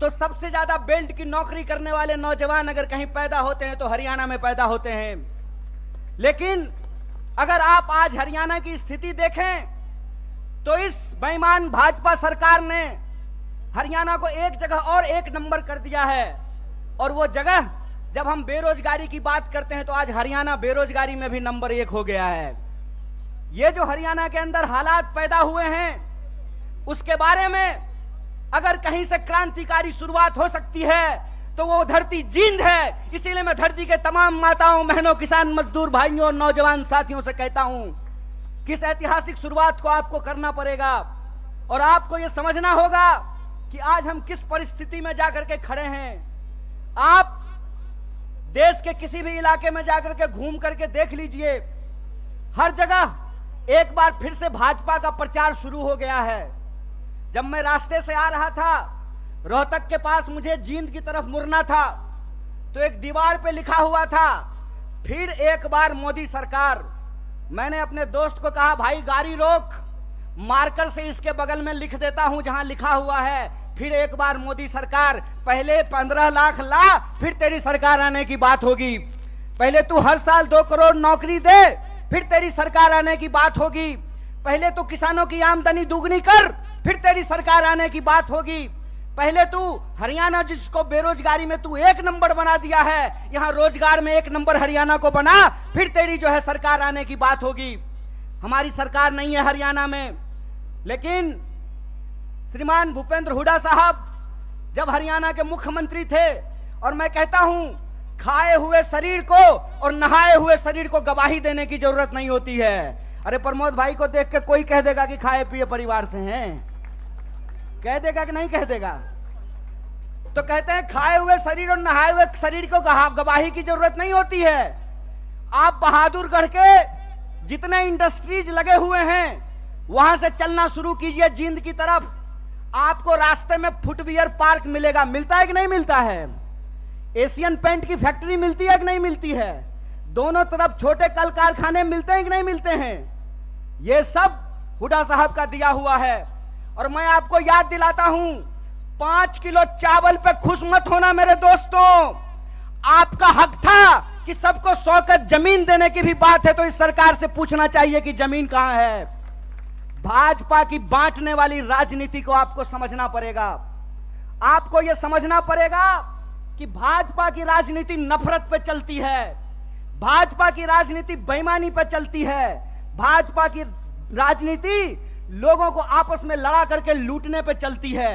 तो सबसे ज्यादा बेल्ट की नौकरी करने वाले नौजवान अगर कहीं पैदा होते हैं तो हरियाणा में पैदा होते हैं। लेकिन अगर आप आज हरियाणा की स्थिति देखें तो इस बेईमान भाजपा सरकार ने हरियाणा को एक जगह और एक नंबर कर दिया है। और वो जगह, जब हम बेरोजगारी की बात करते हैं तो आज हरियाणा बेरोजगारी में भी नंबर 1 हो गया है। ये जो हरियाणा के अंदर हालात पैदा हुए हैं उसके बारे में अगर कहीं से क्रांतिकारी शुरुआत हो सकती है तो वो धरती जींद है। इसीलिए मैं धरती के तमाम माताओं, बहनों, किसान मजदूर भाइयों और नौजवान साथियों से कहता हूं कि इस ऐतिहासिक शुरुआत को आपको करना पड़ेगा। और आपको यह समझना होगा कि आज हम किस परिस्थिति में जाकर के खड़े हैं। आप देश के किसी भी इलाके में जाकर के घूम करके देख लीजिए, हर जगह एक बार फिर से भाजपा का प्रचार शुरू हो गया है। जब मैं रास्ते से आ रहा था, रोहतक के पास मुझे जींद की तरफ मुड़ना था तो एक दीवार पे लिखा हुआ था, फिर एक बार मोदी सरकार। मैंने अपने दोस्त को कहा, भाई गाड़ी रोक, मार्कर से इसके बगल में लिख देता हूं जहां लिखा हुआ है फिर एक बार मोदी सरकार। पहले 15 लाख ला, फिर तेरी सरकार आने की बात होगी। पहले तू हर साल 2 करोड़ नौकरी दे, फिर तेरी सरकार आने की बात होगी। पहले तू किसानों की आमदनी दुगनी कर, फिर तेरी सरकार आने की बात होगी। पहले तू हरियाणा, जिसको बेरोजगारी में तू 1 नंबर बना दिया है, यहां रोजगार में 1 नंबर हरियाणा को बना, फिर तेरी जो है सरकार आने की बात होगी। हमारी सरकार नहीं है हरियाणा में, लेकिन श्रीमान भूपेंद्र हुड्डा साहब जब हरियाणा के मुख्यमंत्री थे, और मैं कहता हूं खाए हुए शरीर को और नहाए हुए शरीर को गवाही देने की जरूरत नहीं होती है। अरे प्रमोद भाई को देख के कोई कह देगा कि खाए पिए परिवार से हैं, कह देगा कि नहीं कह देगा? तो कहते हैं खाए हुए शरीर और नहाए हुए शरीर को गवाही की जरूरत नहीं होती है। आप बहादुरगढ़ के जितने इंडस्ट्रीज लगे हुए हैं वहां से चलना शुरू कीजिए जींद की तरफ। आपको रास्ते में फुटवियर पार्क मिलेगा, मिलता है कि नहीं मिलता है? एशियन पेंट की फैक्ट्री मिलती है कि नहीं मिलती है? दोनों तरफ छोटे कल कारखाने मिलते हैं कि नहीं मिलते हैं? ये सब हुड्डा साहब का दिया हुआ है। और मैं आपको याद दिलाता हूं, 5 किलो चावल पे खुश मत होना मेरे दोस्तों। आपका हक था कि सबको 100 गज जमीन देने की भी बात है तो इस सरकार से पूछना चाहिए कि जमीन कहां है। भाजपा की बांटने वाली राजनीति को आपको समझना पड़ेगा। आपको यह समझना पड़ेगा कि भाजपा की राजनीति नफरत पे चलती है, भाजपा की राजनीति बेईमानी पे चलती है, भाजपा की राजनीति लोगों को आपस में लड़ा करके लूटने पे चलती है।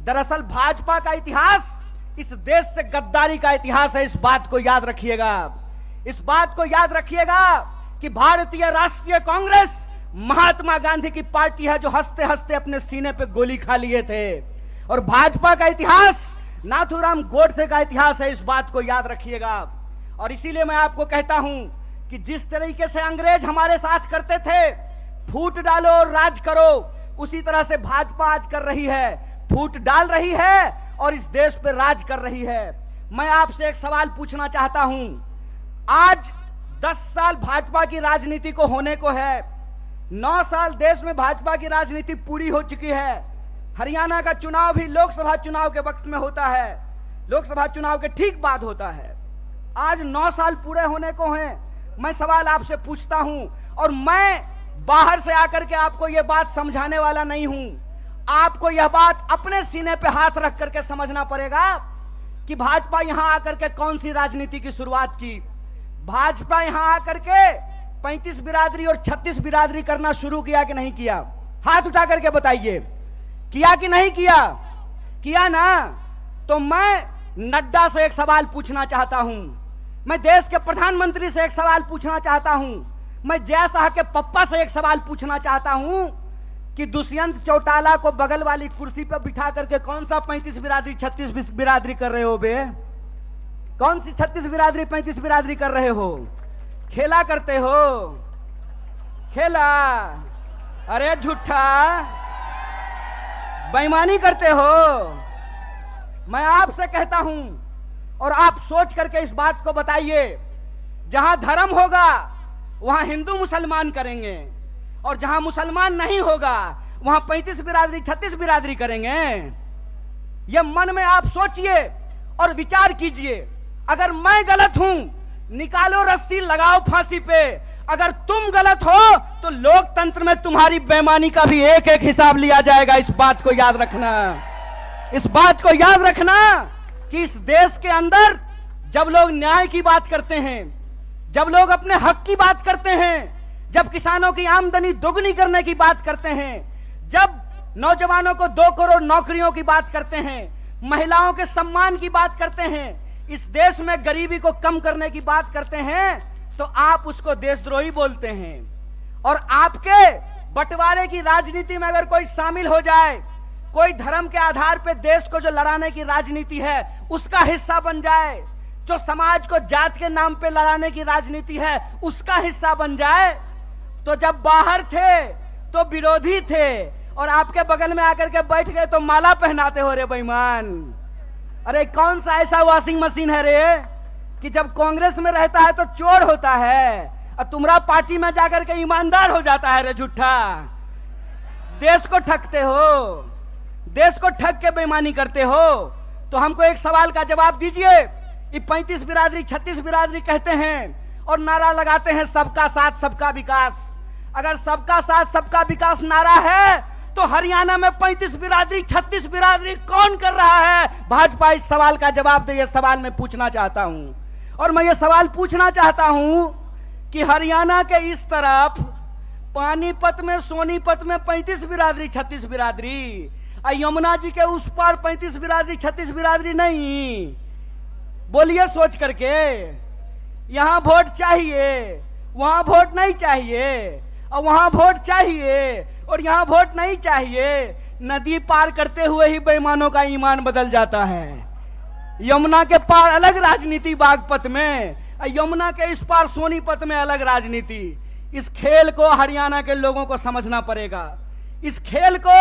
दरअसल भाजपा का इतिहास इस देश से गद्दारी का इतिहास है। इस बात को याद रखिएगा, इस बात को याद रखिएगा कि भारतीय राष्ट्रीय कांग्रेस महात्मा गांधी की पार्टी है जो हंसते हंसते अपने सीने पे गोली खा लिए थे। और भाजपा का इतिहास नाथूराम गोडसे का इतिहास है। इस बात को याद रखिएगा। और इसीलिए मैं आपको कहता हूं कि जिस तरीके से अंग्रेज हमारे साथ करते थे, फूट डालो और राज करो, उसी तरह से भाजपा आज कर रही है, फूट डाल रही है और इस देश पे राज कर रही है। मैं आपसे एक सवाल पूछना चाहता हूं। आज 10 साल भाजपा की राजनीति को होने को है, 9 साल देश में भाजपा की राजनीति पूरी हो चुकी है। हरियाणा का चुनाव भी लोकसभा चुनाव के वक्त में होता है, लोकसभा चुनाव के ठीक बाद होता है। आज 9 साल पूरे होने को हैं। मैं सवाल आपसे पूछता हूं, और मैं बाहर से आकर के आपको यह बात समझाने वाला नहीं हूं। आपको यह बात अपने सीने पे हाथ रख करके समझना पड़ेगा कि भाजपा यहां आकर के कौन सी राजनीति की शुरुआत की। भाजपा यहां आकर के 35 बिरादरी और 36 बिरादरी करना शुरू किया कि नहीं किया? हाथ उठा करके बताइए, किया कि नहीं किया? किया ना। तो मैं नड्डा से एक सवाल पूछना चाहता हूं, मैं देश के प्रधानमंत्री से एक सवाल पूछना चाहता हूं, मैं जय शाह के पप्पा से एक सवाल पूछना चाहता हूं कि दुष्यंत चौटाला को बगल वाली कुर्सी पर बिठा करके कौन सा 35 बिरादरी 36 बिरादरी कर रहे हो बे? कौन सी 36 बिरादरी 35 बिरादरी कर रहे हो? खेला करते हो, खेला? अरे झूठा, बेईमानी करते हो। मैं आपसे कहता हूं और आप सोच करके इस बात को बताइए, जहां धर्म होगा वहां हिंदू मुसलमान करेंगे, और जहां मुसलमान नहीं होगा वहां 35 बिरादरी 36 बिरादरी करेंगे। यह मन में आप सोचिए और विचार कीजिए। अगर मैं गलत हूं, निकालो रस्सी, लगाओ फांसी पे। अगर तुम गलत हो तो लोकतंत्र में तुम्हारी बेईमानी का भी एक एक हिसाब लिया जाएगा। इस बात को याद रखना, इस बात को याद रखना कि इस देश के अंदर जब लोग न्याय की बात करते हैं, जब लोग अपने हक की बात करते हैं, जब किसानों की आमदनी दोगुनी करने की बात करते हैं, जब नौजवानों को 2 करोड़ नौकरियों की बात करते हैं, महिलाओं के सम्मान की बात करते हैं, इस देश में गरीबी को कम करने की बात करते हैं, तो आप उसको देशद्रोही बोलते हैं। और आपके बंटवारे की राजनीति में अगर कोई शामिल हो जाए, कोई धर्म के आधार पर देश को जो लड़ाने की राजनीति है उसका हिस्सा बन जाए, जो समाज को जात के नाम पे लड़ाने की राजनीति है उसका हिस्सा बन जाए, तो जब बाहर थे तो विरोधी थे और आपके बगल में आकर के बैठ गए तो माला पहनाते हो रे बेईमान। अरे कौन सा ऐसा वॉशिंग मशीन है रे कि जब कांग्रेस में रहता है तो चोर होता है और तुम्हारा पार्टी में जाकर के ईमानदार हो जाता है रे झूठा। देश को ठगते हो, देश को ठग के बेईमानी करते हो। तो हमको एक सवाल का जवाब दीजिए। ये 35 बिरादरी 36 बिरादरी कहते हैं और नारा लगाते हैं सबका साथ सबका विकास। अगर सबका साथ सबका विकास नारा है तो हरियाणा में 35 बिरादरी 36 बिरादरी कौन कर रहा है? भाजपा इस सवाल का जवाब दे। ये सवाल मैं पूछना चाहता हूं। और मैं ये सवाल पूछना चाहता हूं कि हरियाणा के इस तरफ पानीपत में, सोनीपत में 35 बिरादरी 36 बिरादरी, यमुना जी के उस पार 35 बिरादरी 36 बिरादरी नहीं। बोलिए सोच करके, यहां वोट चाहिए, वहां वोट नहीं चाहिए, और वहां वोट चाहिए और यहां वोट नहीं चाहिए। नदी पार करते हुए ही बेईमानों का ईमान बदल जाता है। यमुना के पार अलग राजनीति बागपत में, यमुना के इस पार सोनीपत में अलग राजनीति। इस खेल को हरियाणा के लोगों को समझना पड़ेगा। इस खेल को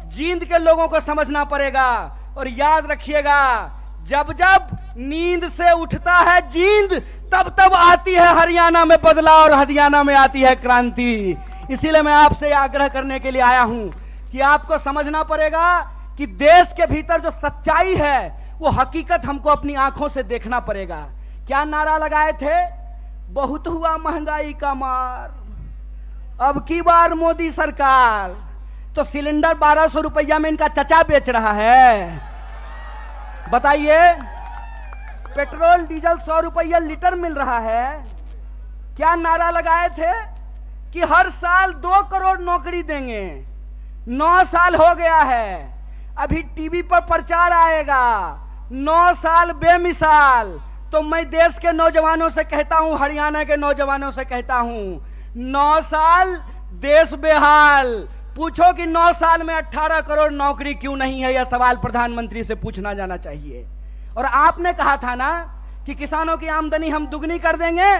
जींद के लोगों को समझना पड़ेगा। और याद रखिएगा, जब जब नींद से उठता है जींद, तब तब आती है हरियाणा में बदलाव और हरियाणा में आती है क्रांति। इसीलिए मैं आपसे आग्रह करने के लिए आया हूं कि आपको समझना पड़ेगा कि देश के भीतर जो सच्चाई है वो हकीकत हमको अपनी आंखों से देखना पड़ेगा। क्या नारा लगाए थे? बहुत हुआ महंगाई का मार, अब की बार मोदी सरकार। तो सिलेंडर 1200 रुपया में इनका चचा बेच रहा है। बताइए, पेट्रोल डीजल 100 रुपया लीटर मिल रहा है। क्या नारा लगाए थे कि हर साल 2 करोड़ नौकरी देंगे। 9 साल हो गया है, अभी टीवी पर प्रचार आएगा 9 साल बेमिसाल। तो मैं देश के नौजवानों से कहता हूं, हरियाणा के नौजवानों से कहता हूं, 9 साल देश बेहाल। पूछो कि 9 साल में 18 करोड़ नौकरी क्यों नहीं है? यह सवाल प्रधानमंत्री से पूछना जाना चाहिए। और आपने कहा था ना कि किसानों की आमदनी हम दुगनी कर देंगे।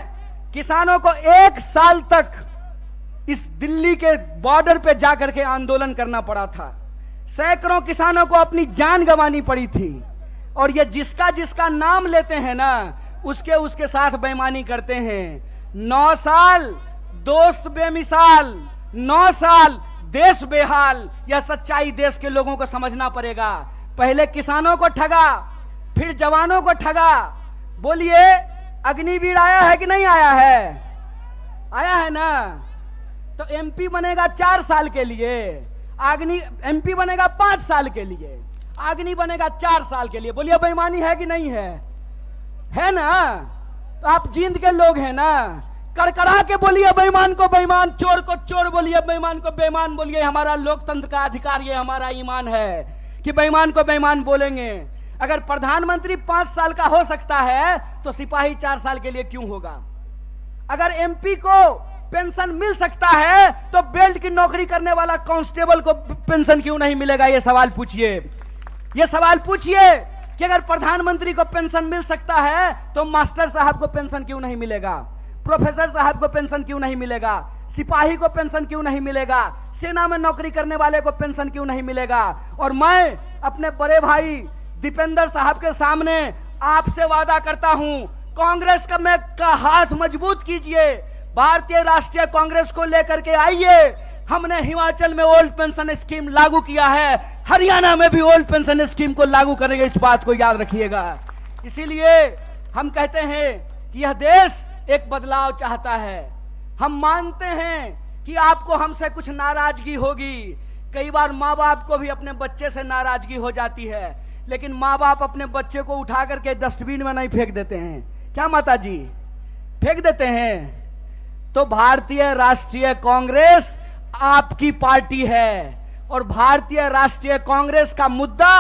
किसानों को 1 साल तक इस दिल्ली के बॉर्डर पे जाकर के आंदोलन करना पड़ा था। सैकड़ों किसानों को अपनी जान गंवानी पड़ी थी। और ये जिसका जिसका नाम लेते हैं ना, उसके साथ बेईमानी करते हैं। 9 साल दोस्त बेमिसाल, 9 साल देश बेहाल। यह सच्चाई देश के लोगों को समझना पड़ेगा। पहले किसानों को ठगा, फिर जवानों को ठगा। बोलिए, अग्निवीर आया है कि नहीं आया है? आया है ना। तो एमपी बनेगा 4 साल के लिए, एमपी बनेगा 5 साल के लिए, अग्नि बनेगा 4 साल के लिए। बोलिए, बेईमानी है कि नहीं है? है ना। तो आप जींद के लोग हैं ना, करकरा के बोलिए बेईमान को बेईमान, चोर को चोर बोलिए, बेईमान को बेईमान बोलिए। हमारा लोकतंत्र का अधिकार, ये हमारा ईमान है कि बेईमान को बेईमान बोलेंगे। अगर प्रधानमंत्री 5 साल का हो सकता है तो सिपाही 4 साल के लिए क्यों होगा? अगर एमपी को पेंशन मिल सकता है तो बेल्ट की नौकरी करने वाला कांस्टेबल को पेंशन क्यों नहीं मिलेगा? ये सवाल पूछिए। ये सवाल पूछिए कि अगर प्रधानमंत्री को पेंशन मिल सकता है तो मास्टर साहब को पेंशन क्यों नहीं मिलेगा? प्रोफेसर साहब को पेंशन क्यों नहीं मिलेगा? सिपाही को पेंशन क्यों नहीं मिलेगा? सेना में नौकरी करने वाले को पेंशन क्यों नहीं मिलेगा? और मैं अपने बड़े भाई दीपेंद्र साहब के सामने आपसे वादा करता हूं, कांग्रेस का हाथ मजबूत कीजिए, भारतीय राष्ट्रीय कांग्रेस को लेकर के आइए। हमने हिमाचल में ओल्ड पेंशन स्कीम लागू किया है, हरियाणा में भी ओल्ड पेंशन स्कीम को लागू करेंगे। इस बात को याद रखिएगा। इसीलिए हम कहते हैं कि यह देश एक बदलाव चाहता है। हम मानते हैं कि आपको हमसे कुछ नाराजगी होगी। कई बार माँ बाप को भी अपने बच्चे से नाराजगी हो जाती है, लेकिन माँ बाप अपने बच्चे को उठा करके डस्टबिन में नहीं फेंक देते हैं। क्या माता जी? फेंक देते हैं। तो भारतीय राष्ट्रीय कांग्रेस आपकी पार्टी है और भारतीय राष्ट्रीय कांग्रेस का मुद्दा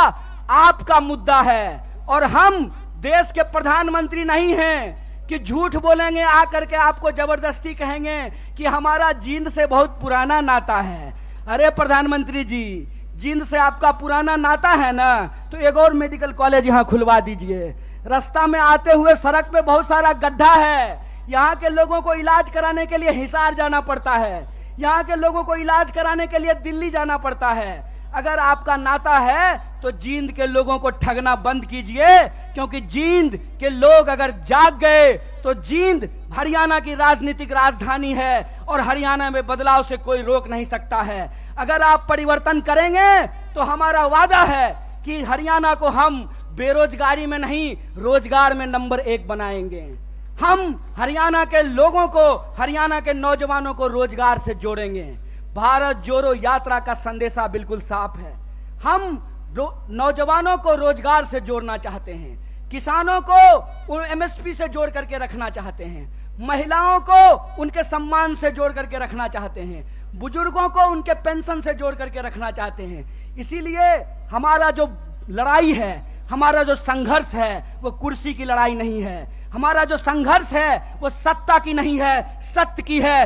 आपका मुद्दा है। और हम देश के प्रधानमंत्री नहीं हैं कि झूठ बोलेंगे, आकर के आपको जबरदस्ती कहेंगे कि हमारा जींद से बहुत पुराना नाता है। अरे प्रधानमंत्री जी, जींद से आपका पुराना नाता है ना, तो एक और मेडिकल कॉलेज यहां खुलवा दीजिए। रास्ता में आते हुए सड़क पे बहुत सारा गड्ढा है, यहाँ के लोगों को इलाज कराने के लिए हिसार जाना पड़ता है, यहाँ के लोगों को इलाज कराने के लिए दिल्ली जाना पड़ता है। अगर आपका नाता है तो जींद के लोगों को ठगना बंद कीजिए, क्योंकि जींद के लोग अगर जाग गए तो जींद हरियाणा की राजनीतिक राजधानी है और हरियाणा में बदलाव से कोई रोक नहीं सकता है। अगर आप परिवर्तन करेंगे तो हमारा वादा है कि हरियाणा को हम बेरोजगारी में नहीं, रोजगार में नंबर 1 बनाएंगे। हम हरियाणा के लोगों को, हरियाणा के नौजवानों को रोजगार से जोड़ेंगे। भारत जोड़ो यात्रा का संदेशा बिल्कुल साफ है। हम नौजवानों को रोजगार से जोड़ना चाहते हैं, किसानों को एमएसपी से जोड़ करके रखना चाहते हैं, महिलाओं को उनके सम्मान से जोड़ करके रखना चाहते हैं, बुजुर्गों को उनके पेंशन से जोड़ करके रखना चाहते हैं। इसीलिए हमारा जो लड़ाई है, हमारा जो संघर्ष है, वो कुर्सी की लड़ाई नहीं है। हमारा जो संघर्ष है वो सत्ता की नहीं है, सत्य की है।